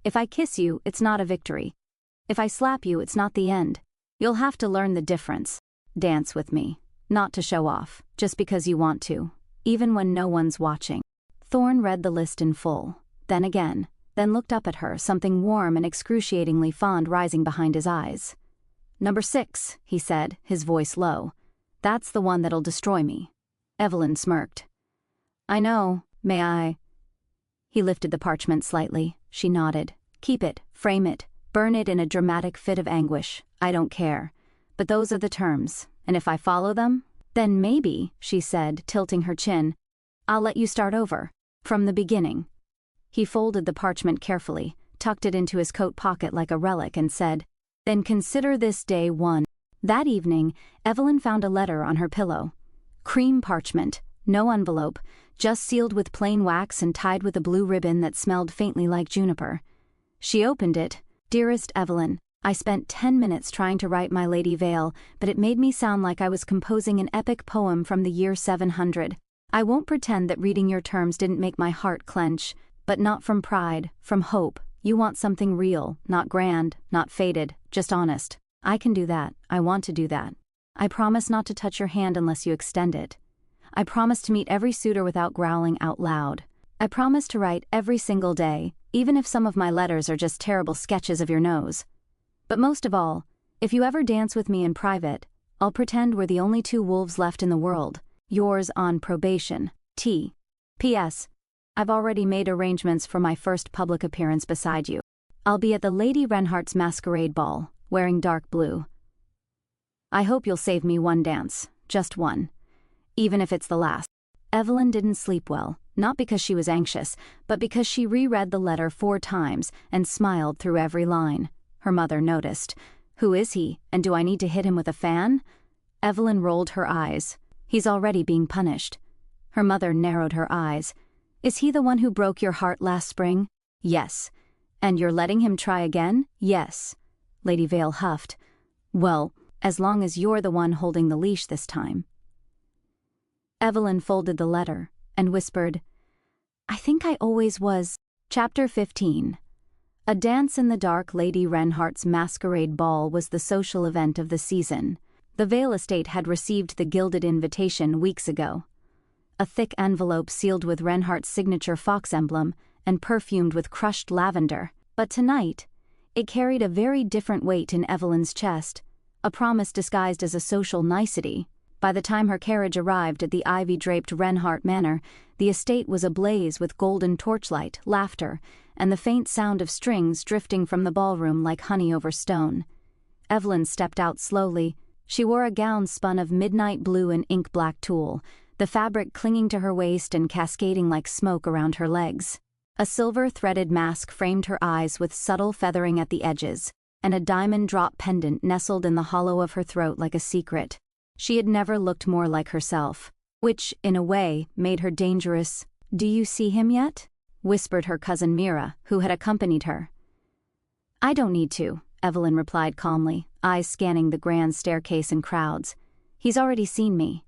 If I kiss you, it's not a victory. If I slap you, it's not the end. You'll have to learn the difference. Dance with me, not to show off, just because you want to, even when no one's watching." Thorne read the list in full, then again, then looked up at her, something warm and excruciatingly fond rising behind his eyes. "Number 6, he said, his voice low. "That's the one that'll destroy me." Evelyn smirked. "I know. May I?" He lifted the parchment slightly. She nodded. "Keep it, frame it, burn it in a dramatic fit of anguish. I don't care. But those are the terms, and if I follow them, then maybe," she said, tilting her chin, "I'll let you start over. From the beginning." He folded the parchment carefully, tucked it into his coat pocket like a relic, and said, "Then consider this day one." That evening, Evelyn found a letter on her pillow. Cream parchment, no envelope, just sealed with plain wax and tied with a blue ribbon that smelled faintly like juniper. She opened it. "Dearest Evelyn, I spent 10 minutes trying to write my Lady Vale, but it made me sound like I was composing an epic poem from the year 700. I won't pretend that reading your terms didn't make my heart clench, but not from pride, from hope. You want something real, not grand, not faded, just honest. I can do that. I want to do that. I promise not to touch your hand unless you extend it. I promise to meet every suitor without growling out loud. I promise to write every single day, even if some of my letters are just terrible sketches of your nose. But most of all, if you ever dance with me in private, I'll pretend we're the only 2 wolves left in the world. Yours on probation, T. P.S. I've already made arrangements for my first public appearance beside you. I'll be at the Lady Renhart's masquerade ball, wearing dark blue. I hope you'll save me one dance, just one. Even if it's the last." Evelyn didn't sleep well, not because she was anxious, but because she reread the letter 4 times and smiled through every line. Her mother noticed. "Who is he, and do I need to hit him with a fan?" Evelyn rolled her eyes. "He's already being punished." Her mother narrowed her eyes. "Is he the one who broke your heart last spring?" "Yes." "And you're letting him try again?" "Yes." Lady Vale huffed. "Well, as long as you're the one holding the leash this time." Evelyn folded the letter and whispered, "I think I always was." Chapter 15. A dance in the dark Lady Renhart's masquerade ball was the social event of the season. The Vale estate had received the gilded invitation weeks ago. A thick envelope sealed with Renhart's signature fox emblem and perfumed with crushed lavender. But tonight, it carried a very different weight in Evelyn's chest, a promise disguised as a social nicety. By the time her carriage arrived at the ivy-draped Renhart Manor, the estate was ablaze with golden torchlight, laughter, and the faint sound of strings drifting from the ballroom like honey over stone. Evelyn stepped out slowly. She wore a gown spun of midnight blue and ink-black tulle, the fabric clinging to her waist and cascading like smoke around her legs. A silver-threaded mask framed her eyes with subtle feathering at the edges, and a diamond drop pendant nestled in the hollow of her throat like a secret. She had never looked more like herself, which, in a way, made her dangerous. "Do you see him yet?" whispered her cousin Mira, who had accompanied her. "I don't need to," Evelyn replied calmly, eyes scanning the grand staircase and crowds. "He's already seen me."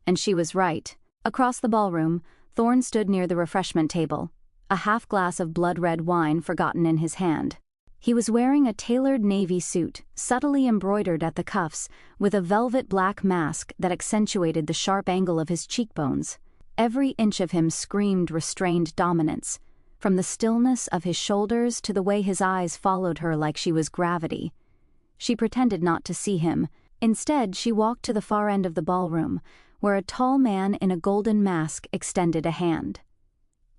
And she was right. Across the ballroom, Thorne stood near the refreshment table, a half-glass of blood-red wine forgotten in his hand. He was wearing a tailored navy suit, subtly embroidered at the cuffs, with a velvet black mask that accentuated the sharp angle of his cheekbones. Every inch of him screamed restrained dominance, from the stillness of his shoulders to the way his eyes followed her like she was gravity. She pretended not to see him. Instead, she walked to the far end of the ballroom, where a tall man in a golden mask extended a hand.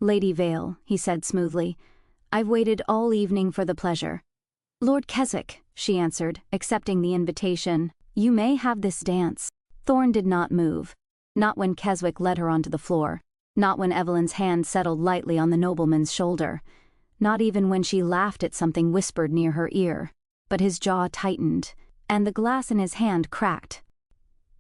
"Lady Vale," he said smoothly, "I've waited all evening for the pleasure." "Lord Keswick," she answered, accepting the invitation. "You may have this dance." Thorne did not move. Not when Keswick led her onto the floor. Not when Evelyn's hand settled lightly on the nobleman's shoulder. Not even when she laughed at something whispered near her ear. But his jaw tightened, and the glass in his hand cracked.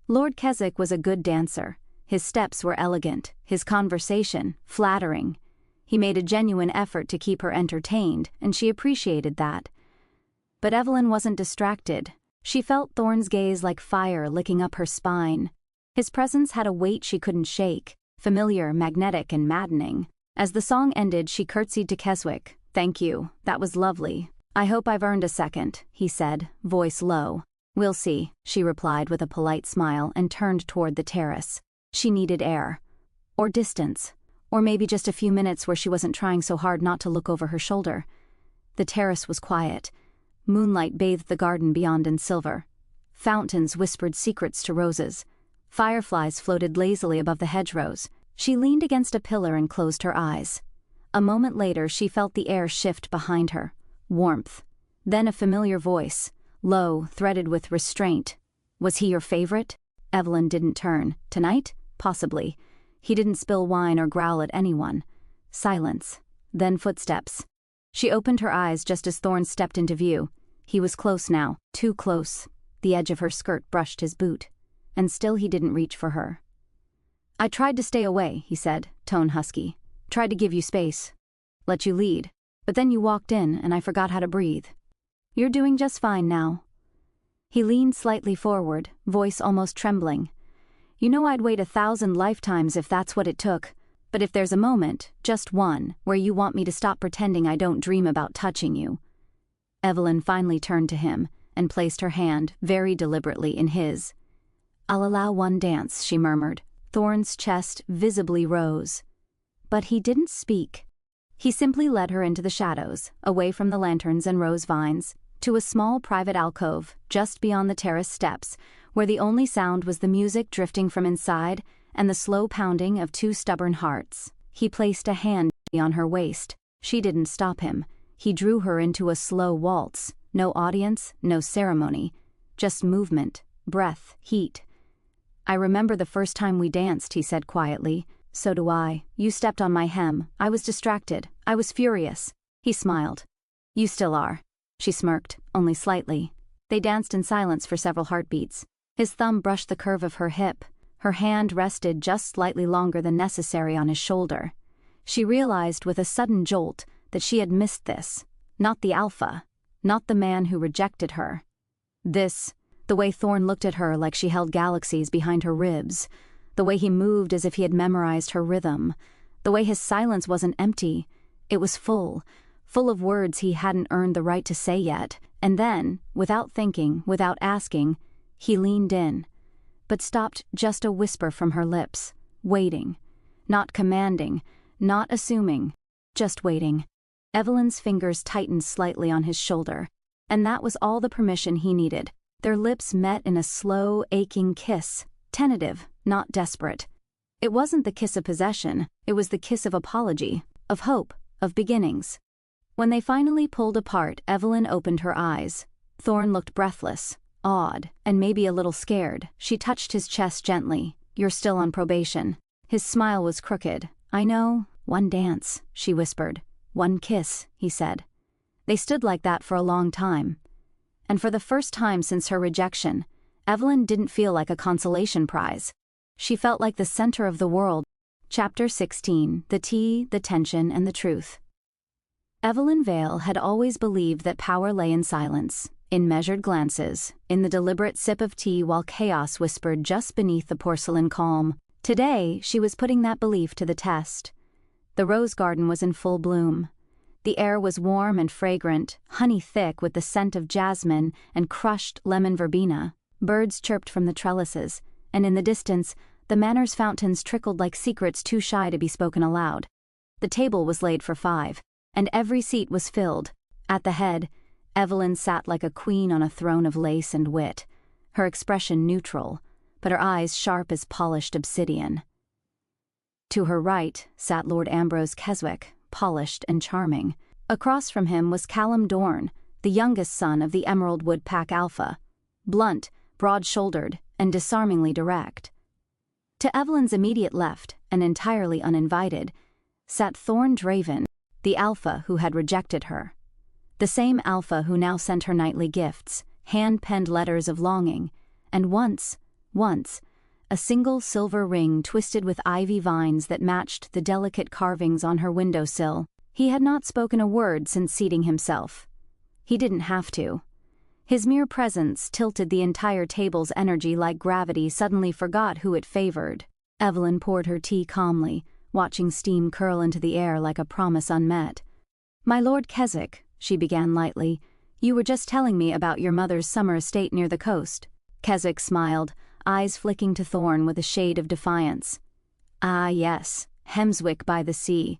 Lord Keswick was a good dancer. His steps were elegant, his conversation flattering. He made a genuine effort to keep her entertained, and she appreciated that. But Evelyn wasn't distracted. She felt Thorne's gaze like fire licking up her spine. His presence had a weight she couldn't shake, familiar, magnetic, and maddening. As the song ended, she curtsied to Keswick. "Thank you, that was lovely. I hope I've earned a second," he said, voice low. "We'll see," she replied with a polite smile and turned toward the terrace. She needed air. Or distance. Or maybe just a few minutes where she wasn't trying so hard not to look over her shoulder. The terrace was quiet. Moonlight bathed the garden beyond in silver. Fountains whispered secrets to roses. Fireflies floated lazily above the hedgerows. She leaned against a pillar and closed her eyes. A moment later she felt the air shift behind her. Warmth. Then a familiar voice, low, threaded with restraint. Was he your favorite? Evelyn didn't turn. Tonight? Possibly. He didn't spill wine or growl at anyone. Silence. Then footsteps. She opened her eyes just as Thorne stepped into view. He was close now, too close. The edge of her skirt brushed his boot. And still he didn't reach for her. I tried to stay away, he said, tone husky. Tried to give you space. Let you lead. But then you walked in and I forgot how to breathe. You're doing just fine now. He leaned slightly forward, voice almost trembling. You know I'd wait 1,000 lifetimes if that's what it took. But if there's a moment, just one, where you want me to stop pretending I don't dream about touching you. Evelyn finally turned to him and placed her hand, very deliberately, in his. I'll allow one dance, she murmured. Thorne's chest visibly rose. But he didn't speak. He simply led her into the shadows, away from the lanterns and rose vines, to a small private alcove just beyond the terrace steps, where the only sound was the music drifting from inside and the slow pounding of 2 stubborn hearts. He placed a hand on her waist. She didn't stop him. He drew her into a slow waltz. No audience, no ceremony. Just movement, breath, heat. I remember the first time we danced, he said quietly. So do I. You stepped on my hem. I was distracted. I was furious. He smiled. You still are. She smirked, only slightly. They danced in silence for several heartbeats. His thumb brushed the curve of her hip. Her hand rested just slightly longer than necessary on his shoulder. She realized with a sudden jolt that she had missed this. Not the alpha. Not the man who rejected her. This, the way Thorne looked at her like she held galaxies behind her ribs. The way he moved as if he had memorized her rhythm. The way his silence wasn't empty. It was full of words he hadn't earned the right to say yet. And then, without thinking, without asking, he leaned in. But stopped just a whisper from her lips. Waiting. Not commanding. Not assuming. Just waiting. Evelyn's fingers tightened slightly on his shoulder. And that was all the permission he needed. Their lips met in a slow, aching kiss. Tentative, not desperate. It wasn't the kiss of possession. It was the kiss of apology, of hope, of beginnings. When they finally pulled apart, Evelyn opened her eyes. Thorne looked breathless, awed, and maybe a little scared. She touched his chest gently. You're still on probation. His smile was crooked. I know. One dance, she whispered. One kiss, he said. They stood like that for a long time. And for the first time since her rejection, Evelyn didn't feel like a consolation prize. She felt like the center of the world. Chapter 16, The Tea, the Tension, and the Truth. Evelyn Vale had always believed that power lay in silence, in measured glances, in the deliberate sip of tea while chaos whispered just beneath the porcelain calm. Today, she was putting that belief to the test. The rose garden was in full bloom. The air was warm and fragrant, honey-thick with the scent of jasmine and crushed lemon verbena. Birds chirped from the trellises, and in the distance, the manor's fountains trickled like secrets too shy to be spoken aloud. The table was laid for 5, and every seat was filled. At the head, Evelyn sat like a queen on a throne of lace and wit, her expression neutral, but her eyes sharp as polished obsidian. To her right sat Lord Ambrose Keswick, polished and charming. Across from him was Callum Dorn, the youngest son of the Emerald Pack Alpha, blunt, broad-shouldered, and disarmingly direct. To Evelyn's immediate left, and entirely uninvited, sat Thorne Draven, the Alpha who had rejected her. The same Alpha who now sent her nightly gifts, hand-penned letters of longing, and once, a single silver ring twisted with ivy vines that matched the delicate carvings on her windowsill. He had not spoken a word since seating himself. He didn't have to. His mere presence tilted the entire table's energy like gravity suddenly forgot who it favored. Evelyn poured her tea calmly, watching steam curl into the air like a promise unmet. "My Lord Keswick," she began lightly, "you were just telling me about your mother's summer estate near the coast." Keswick smiled, eyes flicking to Thorne with a shade of defiance. "Ah, yes. Hemswick by the sea.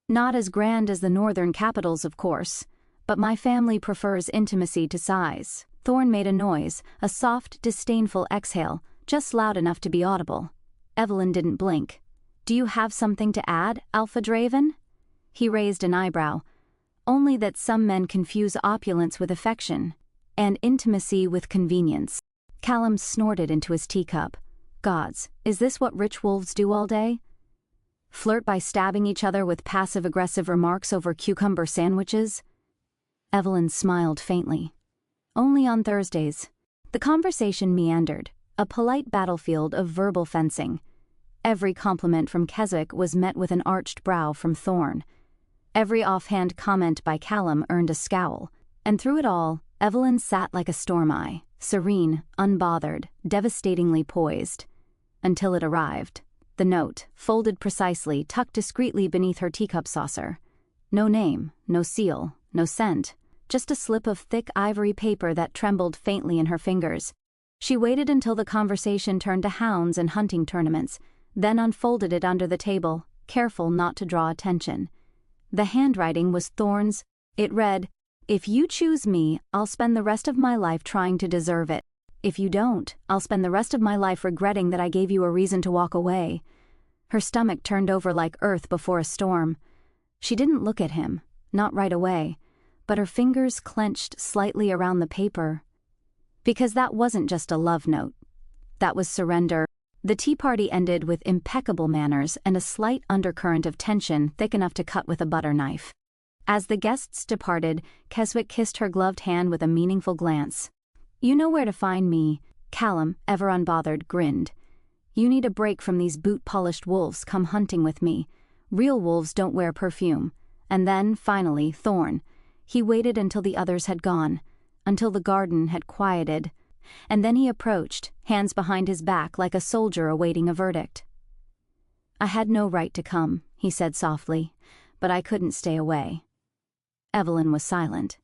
Not as grand as the northern capitals, of course, but my family prefers intimacy to size. Thorne made a noise, a soft, disdainful exhale, just loud enough to be audible. Evelyn didn't blink. Do you have something to add, Alpha Draven? He raised an eyebrow. Only that some men confuse opulence with affection, and intimacy with convenience. Callum snorted into his teacup. Gods, is this what rich wolves do all day? Flirt by stabbing each other with passive-aggressive remarks over cucumber sandwiches? Evelyn smiled faintly. Only on Thursdays. The conversation meandered, a polite battlefield of verbal fencing. Every compliment from Keswick was met with an arched brow from Thorne. Every offhand comment by Callum earned a scowl, and through it all, Evelyn sat like a storm eye, serene, unbothered, devastatingly poised. Until it arrived. The note, folded precisely, tucked discreetly beneath her teacup saucer. No name, no seal, no scent, just a slip of thick ivory paper that trembled faintly in her fingers. She waited until the conversation turned to hounds and hunting tournaments, then unfolded it under the table, careful not to draw attention. The handwriting was Thorne's. It read, "If you choose me, I'll spend the rest of my life trying to deserve it. If you don't, I'll spend the rest of my life regretting that I gave you a reason to walk away." Her stomach turned over like earth before a storm. She didn't look at him, not right away, but her fingers clenched slightly around the paper. Because that wasn't just a love note. That was surrender. The tea party ended with impeccable manners and a slight undercurrent of tension thick enough to cut with a butter knife. As the guests departed, Keswick kissed her gloved hand with a meaningful glance. "You know where to find me." Callum, ever unbothered, grinned. "You need a break from these boot-polished wolves, come hunting with me. Real wolves don't wear perfume." And then, finally, Thorne. He waited until the others had gone, until the garden had quieted. And then he approached, hands behind his back like a soldier awaiting a verdict. "I had no right to come," he said softly, "but I couldn't stay away." Evelyn was silent.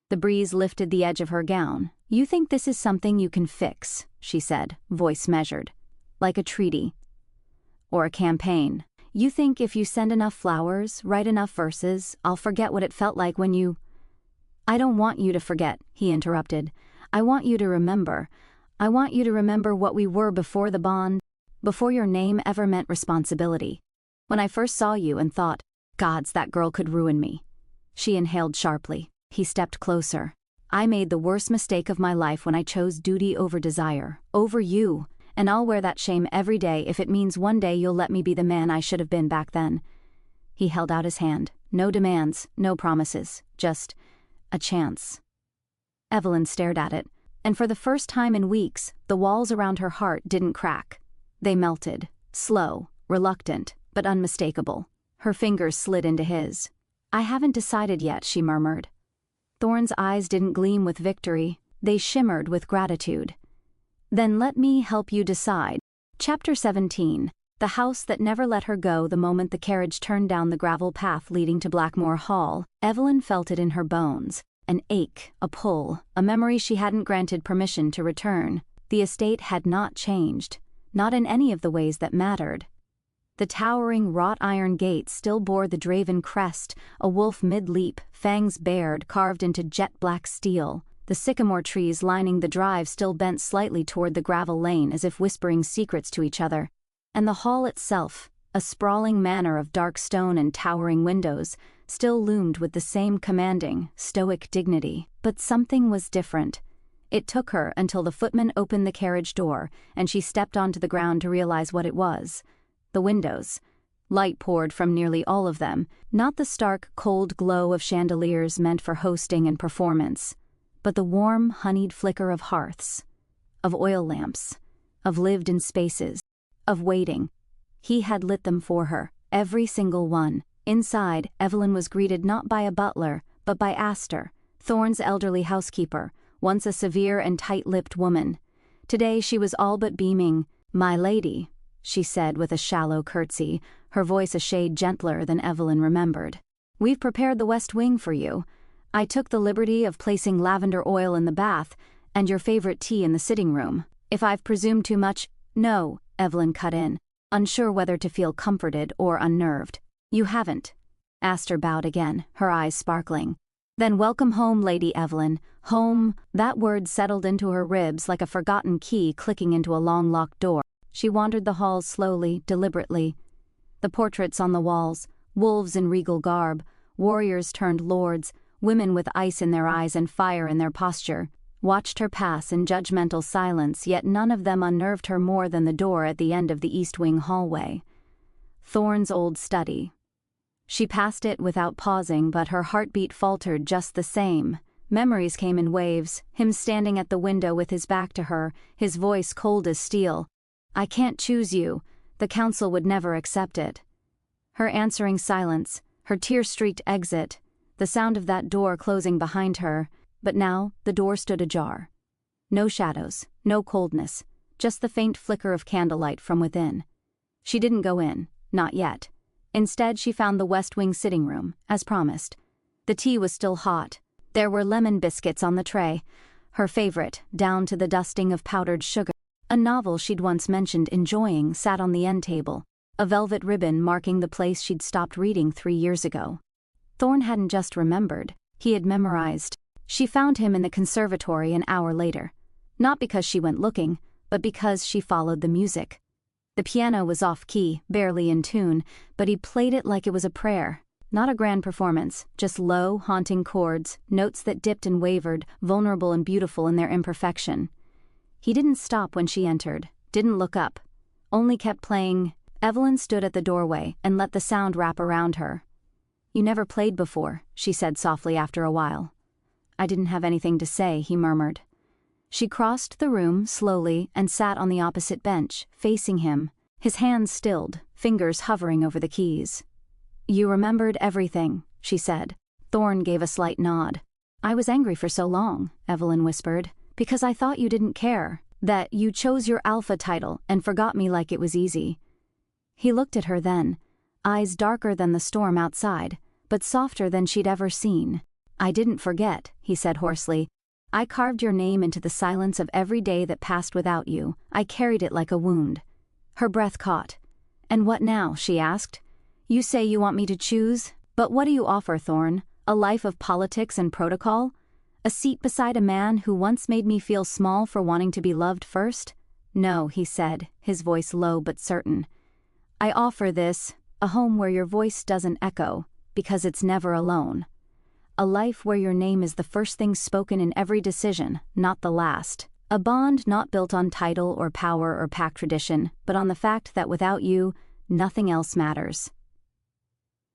The breeze lifted the edge of her gown. "You think this is something you can fix," she said, voice measured. "Like a treaty. Or a campaign. You think if you send enough flowers, write enough verses, I'll forget what it felt like when you—" "I don't want you to forget," he interrupted. "I want you to remember. I want you to remember what we were before the bond, before your name ever meant responsibility. When I first saw you and thought, gods, that girl could ruin me." She inhaled sharply. He stepped closer. "I made the worst mistake of my life when I chose duty over desire, over you, and I'll wear that shame every day if it means one day you'll let me be the man I should have been back then." He held out his hand. No demands, no promises, just a chance. Evelyn stared at it, and for the first time in weeks, the walls around her heart didn't crack. They melted, slow, reluctant, but unmistakable. Her fingers slid into his. "I haven't decided yet," she murmured. Thorne's eyes didn't gleam with victory, they shimmered with gratitude. "Then let me help you decide." Chapter 17. The house that never let her go the moment the carriage turned down the gravel path leading to Blackmoor Hall. Evelyn felt it in her bones. An ache, a pull, a memory she hadn't granted permission to return. The estate had not changed, not in any of the ways that mattered. The towering wrought-iron gate still bore the Draven crest, a wolf mid-leap, fangs bared, carved into jet-black steel. The sycamore trees lining the drive still bent slightly toward the gravel lane as if whispering secrets to each other. And the hall itself, a sprawling manor of dark stone and towering windows, still loomed with the same commanding, stoic dignity. But something was different. It took her until the footman opened the carriage door, and she stepped onto the ground to realize what it was. The windows. Light poured from nearly all of them, not the stark, cold glow of chandeliers meant for hosting and performance, but the warm, honeyed flicker of hearths, of oil lamps, of lived-in spaces, of waiting. He had lit them for her, every single one. Inside, Evelyn was greeted not by a butler, but by Astor, Thorne's elderly housekeeper, once a severe and tight-lipped woman. Today she was all but beaming. "My lady," she said with a shallow curtsy, her voice a shade gentler than Evelyn remembered. "We've prepared the west wing for you. I took the liberty of placing lavender oil in the bath, and your favorite tea in the sitting room. If I've presumed too much—" "No," Evelyn cut in. unsure whether to feel comforted or unnerved. "You haven't." Aster bowed again, her eyes sparkling. "Then welcome home, Lady Evelyn. Home." That word settled into her ribs like a forgotten key clicking into a long-locked door. She wandered the halls slowly, deliberately. The portraits on the walls, wolves in regal garb, warriors turned lords, women with ice in their eyes and fire in their posture, watched her pass in judgmental silence, yet none of them unnerved her more than the door at the end of the East Wing hallway. Thorne's old study. She passed it without pausing, but her heartbeat faltered just the same. Memories came in waves, him standing at the window with his back to her, his voice cold as steel. "I can't choose you. The council would never accept it." Her answering silence, her tear-streaked exit, the sound of that door closing behind her, but now the door stood ajar. No shadows, no coldness, just the faint flicker of candlelight from within. She didn't go in, not yet. Instead, she found the West Wing sitting room, as promised. The tea was still hot. There were lemon biscuits on the tray, her favorite, down to the dusting of powdered sugar. A novel she'd once mentioned enjoying sat on the end table, a velvet ribbon marking the place she'd stopped reading 3 years ago. Thorne hadn't just remembered, he had memorized. She found him in the conservatory an hour later. Not because she went looking, but because she followed the music. The piano was off-key, barely in tune, but he played it like it was a prayer. Not a grand performance, just low, haunting chords, notes that dipped and wavered, vulnerable and beautiful in their imperfection. He didn't stop when she entered, didn't look up, only kept playing. Evelyn stood at the doorway and let the sound wrap around her. "You never played before," she said softly after a while. "I didn't have anything to say," he murmured. She crossed the room slowly and sat on the opposite bench, facing him, his hands stilled, fingers hovering over the keys. "You remembered everything," she said. Thorne gave a slight nod. "I was angry for so long," Evelyn whispered, "because I thought you didn't care, that you chose your Alpha title and forgot me like it was easy." He looked at her then, eyes darker than the storm outside, but softer than she'd ever seen. "I didn't forget," he said hoarsely. "I carved your name into the silence of every day that passed without you. I carried it like a wound." Her breath caught. "And what now?" she asked. "You say you want me to choose, but what do you offer, Thorne? A life of politics and protocol? A seat beside a man who once made me feel small for wanting to be loved first?" "No," he said, his voice low but certain. "I offer this, a home where your voice doesn't echo, because it's never alone. A life where your name is the first thing spoken in every decision, not the last. A bond not built on title or power or pack tradition, but on the fact that without you, nothing else matters."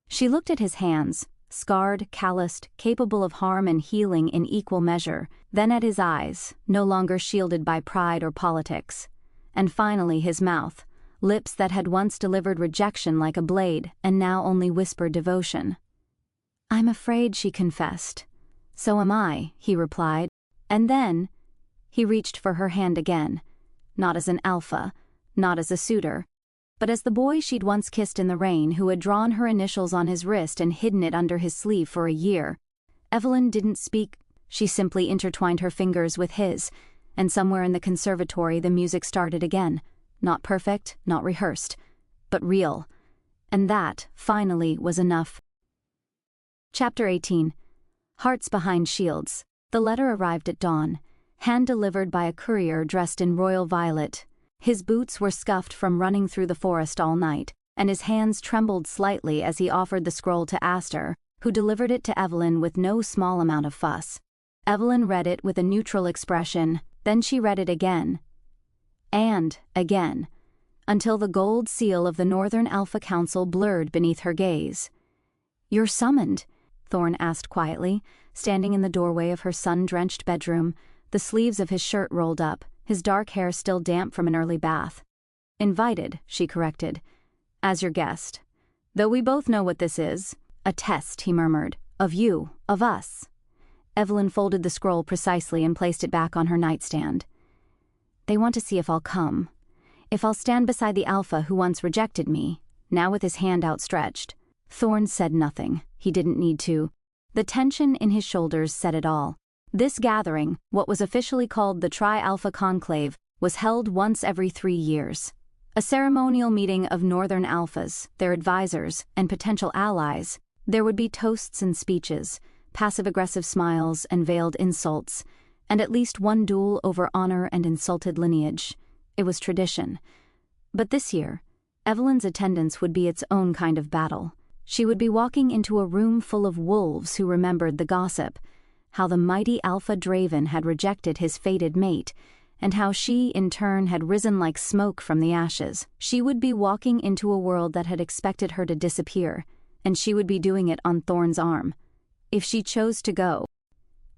She looked at his hands, scarred, calloused, capable of harm and healing in equal measure, then at his eyes, no longer shielded by pride or politics. And finally his mouth, lips that had once delivered rejection like a blade and now only whispered devotion. "I'm afraid," she confessed. "So am I," he replied. And then he reached for her hand again, not as an alpha, not as a suitor, but as the boy she'd once kissed in the rain who had drawn her initials on his wrist and hidden it under his sleeve for a year. Evelyn didn't speak, she simply intertwined her fingers with his, and somewhere in the conservatory the music started again. Not perfect, not rehearsed, but real. And that, finally, was enough. Chapter 18. Hearts Behind Shields. The letter arrived at dawn, hand-delivered by a courier dressed in royal violet. His boots were scuffed from running through the forest all night, and his hands trembled slightly as he offered the scroll to Aster, who delivered it to Evelyn with no small amount of fuss. Evelyn read it with a neutral expression, then she read it again. And again, until the gold seal of the Northern Alpha Council blurred beneath her gaze. "You're summoned," Thorne asked quietly, standing in the doorway of her sun-drenched bedroom, the sleeves of his shirt rolled up, his dark hair still damp from an early bath. "Invited," she corrected, "as your guest. Though we both know what this is. A test," he murmured. "Of you, of us." Evelyn folded the scroll precisely and placed it back on her nightstand. "They want to see if I'll come. If I'll stand beside the Alpha who once rejected me," now with his hand outstretched. Thorne said nothing. He didn't need to. The tension in his shoulders said it all. This gathering, what was officially called the Tri-Alpha Conclave, was held once every 3 years. A ceremonial meeting of Northern Alphas, their advisors, and potential allies. There would be toasts and speeches, passive-aggressive smiles and veiled insults, and at least one duel over honor and insulted lineage. It was tradition. But this year, Evelyn's attendance would be its own kind of battle. She would be walking into a room full of wolves who remembered the gossip, how the mighty Alpha Draven had rejected his fated mate, and how she, in turn, had risen like smoke from the ashes. She would be walking into a world that had expected her to disappear, and she would be doing it on Thorne's arm, if she chose to go.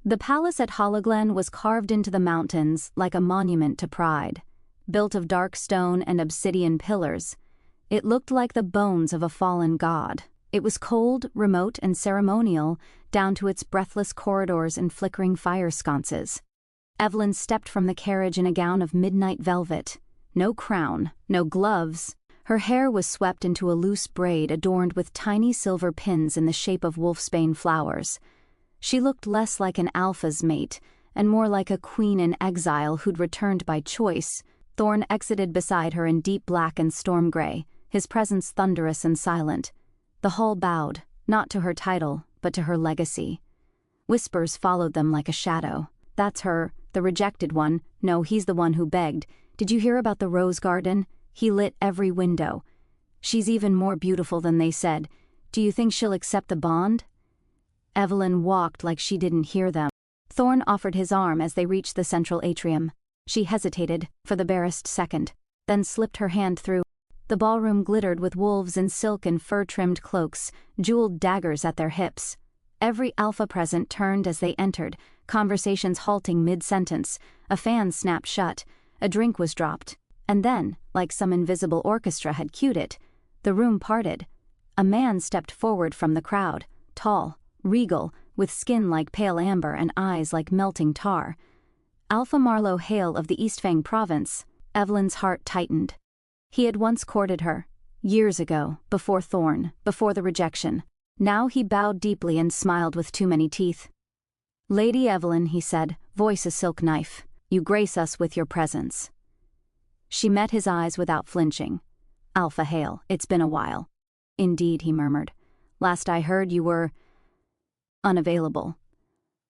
The palace at Holloglen was carved into the mountains like a monument to pride. Built of dark stone and obsidian pillars, it looked like the bones of a fallen god. It was cold, remote, and ceremonial, down to its breathless corridors and flickering fire sconces. Evelyn stepped from the carriage in a gown of midnight velvet. No crown, no gloves. Her hair was swept into a loose braid adorned with tiny silver pins in the shape of wolfsbane flowers. She looked less like an alpha's mate, and more like a queen in exile who'd returned by choice. Thorne exited beside her in deep black and storm gray, his presence thunderous and silent. The hall bowed, not to her title, but to her legacy. Whispers followed them like a shadow. That's her, the rejected one. No, he's the one who begged. Did you hear about the rose garden? He lit every window. She's even more beautiful than they said. Do you think she'll accept the bond? Evelyn walked like she didn't hear them. Thorne offered his arm as they reached the central atrium. She hesitated, for the barest second, then slipped her hand through. The ballroom glittered with wolves in silk and fur-trimmed cloaks, jeweled daggers at their hips. Every alpha present turned as they entered, conversations halting mid-sentence. A fan snapped shut, a drink was dropped, and then, like some invisible orchestra had cued it, the room parted. A man stepped forward from the crowd, tall, regal, with skin like pale amber and eyes like melting tar. Alpha Marlowe Hale of the Eastfang province. Evelyn's heart tightened. He had once courted her, years ago, before Thorne, before the rejection. Now he bowed deeply and smiled with too many teeth. "Lady Evelyn," he said, voice a silk knife, "you grace us with your presence." She met his eyes without flinching. "Alpha Hale, it's been a while." "Indeed," he murmured. "Last I heard you were unavailable."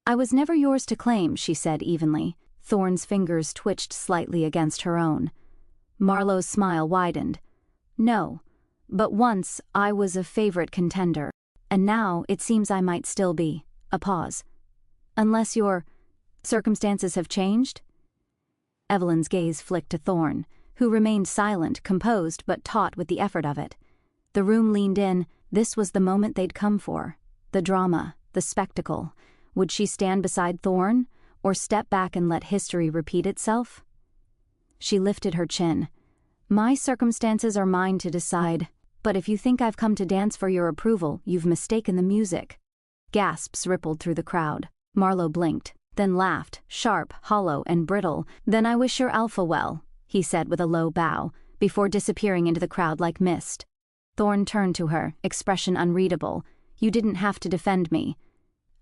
"I was never yours to claim," she said evenly. Thorne's fingers twitched slightly against her own. Marlowe's smile widened. "No, but once I was a favorite contender, and now it seems I might still be." A pause. "Unless your circumstances have changed?" Evelyn's gaze flicked to Thorne, who remained silent, composed, but taut with the effort of it. The room leaned in. This was the moment they'd come for. The drama, the spectacle. Would she stand beside Thorne, or step back and let history repeat itself? She lifted her chin. "My circumstances are mine to decide, but if you think I've come to dance for your approval, you've mistaken the music." Gasps rippled through the crowd. Marlowe blinked, then laughed, sharp, hollow, and brittle. "Then I wish your Alpha well," he said with a low bow, before disappearing into the crowd like mist. Thorne turned to her, expression unreadable. "You didn't have to defend me."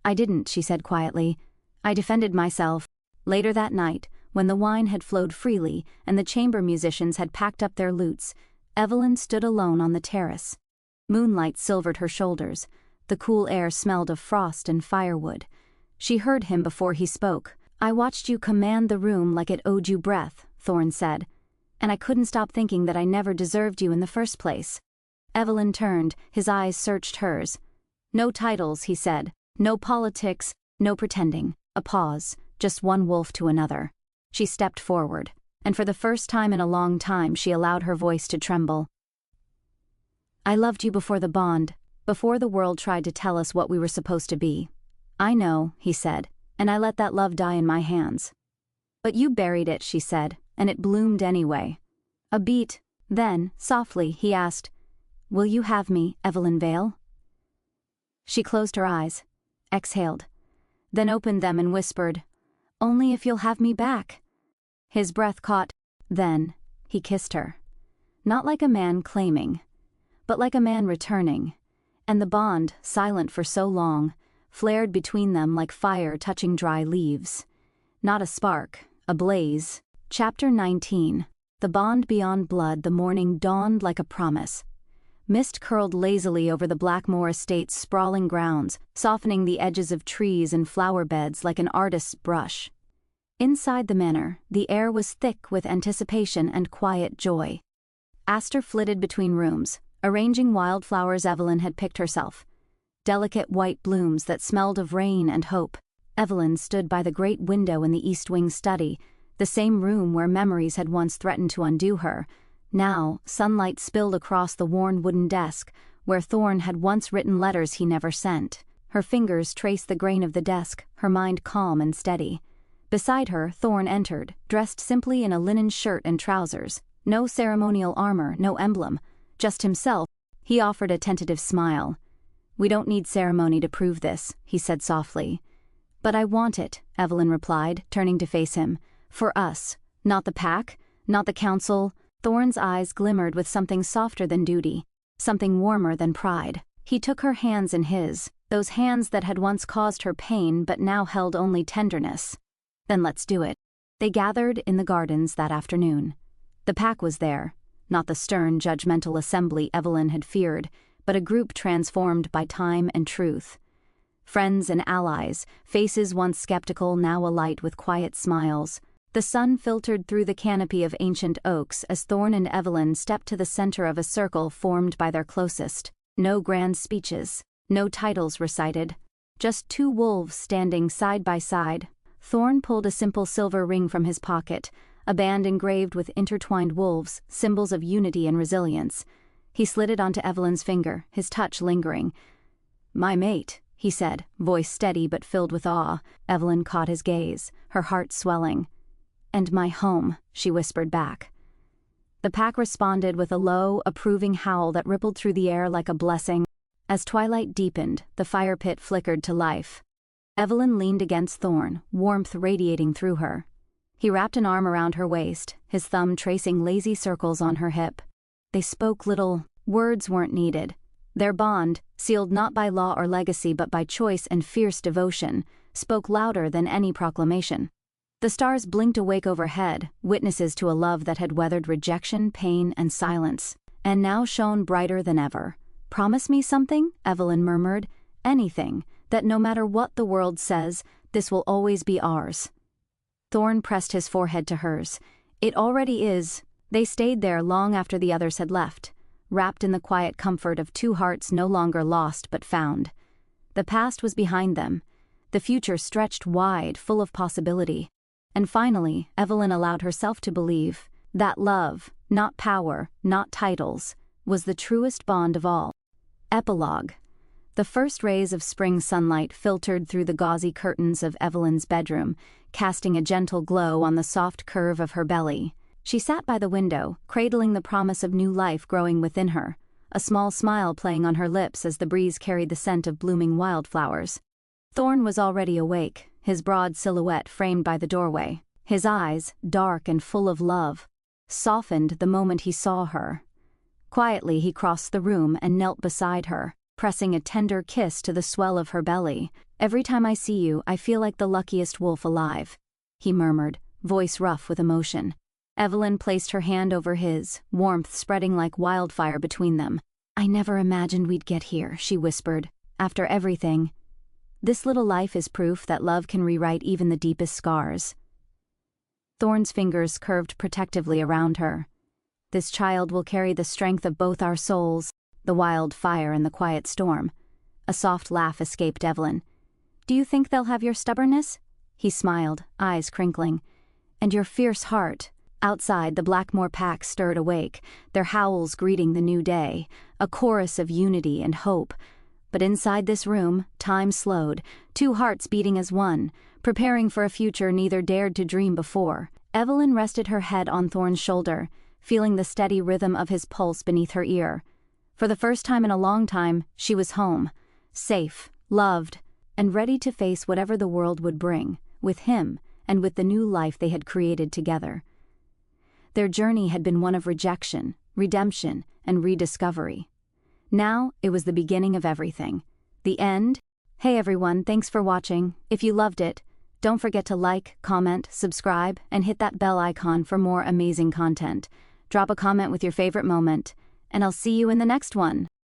"I didn't," she said quietly. "I defended myself." Later that night, when the wine had flowed freely and the chamber musicians had packed up their lutes, Evelyn stood alone on the terrace. Moonlight silvered her shoulders. The cool air smelled of frost and firewood. She heard him before he spoke. "I watched you command the room like it owed you breath," Thorne said, "and I couldn't stop thinking that I never deserved you in the first place." Evelyn turned, his eyes searched hers. "No titles," he said. "No politics, no pretending." A pause, just one wolf to another. She stepped forward, and for the first time in a long time she allowed her voice to tremble. "I loved you before the bond, before the world tried to tell us what we were supposed to be." "I know," he said, "and I let that love die in my hands." "But you buried it," she said, "and it bloomed anyway." A beat, then, softly, he asked, "Will you have me, Evelyn Vale?" She closed her eyes, exhaled, then opened them and whispered, "Only if you'll have me back." His breath caught. Then he kissed her. Not like a man claiming, but like a man returning. And the bond, silent for so long, flared between them like fire touching dry leaves. Not a spark, a blaze. Chapter 19. the bond beyond blood, the morning dawned like a promise. Mist curled lazily over the Blackmoor estate's sprawling grounds, softening the edges of trees and flower beds like an artist's brush. Inside the manor, the air was thick with anticipation and quiet joy. Aster flitted between rooms, arranging wildflowers Evelyn had picked herself. Delicate white blooms that smelled of rain and hope. Evelyn stood by the great window in the East Wing study, the same room where memories had once threatened to undo her. Now, sunlight spilled across the worn wooden desk, where Thorne had once written letters he never sent. Her fingers traced the grain of the desk, her mind calm and steady. Beside her, Thorne entered, dressed simply in a linen shirt and trousers. No ceremonial armor, no emblem. Just himself. He offered a tentative smile. "We don't need ceremony to prove this," he said softly. "But I want it," Evelyn replied, turning to face him. "For us. Not the pack, not the council." Thorne's eyes glimmered with something softer than duty, something warmer than pride. He took her hands in his, those hands that had once caused her pain but now held only tenderness. "Then let's do it." They gathered in the gardens that afternoon. The pack was there, not the stern, judgmental assembly Evelyn had feared, but a group transformed by time and truth. Friends and allies, faces once skeptical now alight with quiet smiles. The sun filtered through the canopy of ancient oaks as Thorne and Evelyn stepped to the center of a circle formed by their closest. No grand speeches, no titles recited, just two wolves standing side by side. Thorne pulled a simple silver ring from his pocket, a band engraved with intertwined wolves, symbols of unity and resilience. He slid it onto Evelyn's finger, his touch lingering. "My mate," he said, voice steady but filled with awe. Evelyn caught his gaze, her heart swelling. "And my home," she whispered back. The pack responded with a low, approving howl that rippled through the air like a blessing. As twilight deepened, the fire pit flickered to life. Evelyn leaned against Thorne, warmth radiating through her. He wrapped an arm around her waist, his thumb tracing lazy circles on her hip. They spoke little, words weren't needed. Their bond, sealed not by law or legacy but by choice and fierce devotion, spoke louder than any proclamation. The stars blinked awake overhead, witnesses to a love that had weathered rejection, pain, and silence, and now shone brighter than ever. "Promise me something," Evelyn murmured. "Anything, that no matter what the world says, this will always be ours." Thorne pressed his forehead to hers. "It already is." They stayed there long after the others had left, wrapped in the quiet comfort of two hearts no longer lost but found. The past was behind them. The future stretched wide, full of possibility. And finally, Evelyn allowed herself to believe that love, not power, not titles, was the truest bond of all. Epilogue. The first rays of spring sunlight filtered through the gauzy curtains of Evelyn's bedroom, casting a gentle glow on the soft curve of her belly. She sat by the window, cradling the promise of new life growing within her, a small smile playing on her lips as the breeze carried the scent of blooming wildflowers. Thorne was already awake, his broad silhouette framed by the doorway. His eyes, dark and full of love, softened the moment he saw her. Quietly he crossed the room and knelt beside her, pressing a tender kiss to the swell of her belly. "Every time I see you, I feel like the luckiest wolf alive," he murmured, voice rough with emotion. Evelyn placed her hand over his, warmth spreading like wildfire between them. "I never imagined we'd get here," she whispered. "After everything. This little life is proof that love can rewrite even the deepest scars." Thorne's fingers curved protectively around her. "This child will carry the strength of both our souls," the wild fire and the quiet storm. A soft laugh escaped Evelyn. "Do you think they'll have your stubbornness?" He smiled, eyes crinkling. "And your fierce heart." Outside, the Blackmoor Pack stirred awake, their howls greeting the new day, a chorus of unity and hope. But inside this room, time slowed, two hearts beating as one, preparing for a future neither dared to dream before. Evelyn rested her head on Thorne's shoulder, feeling the steady rhythm of his pulse beneath her ear. For the first time in a long time, she was home, safe, loved, and ready to face whatever the world would bring, with him and with the new life they had created together. Their journey had been one of rejection, redemption, and rediscovery. Now, it was the beginning of everything. The end. Hey everyone, thanks for watching. If you loved it, Don't forget to like, comment, subscribe, and hit that bell icon for more amazing content. Drop a comment with your favorite moment, and I'll see you in the next one.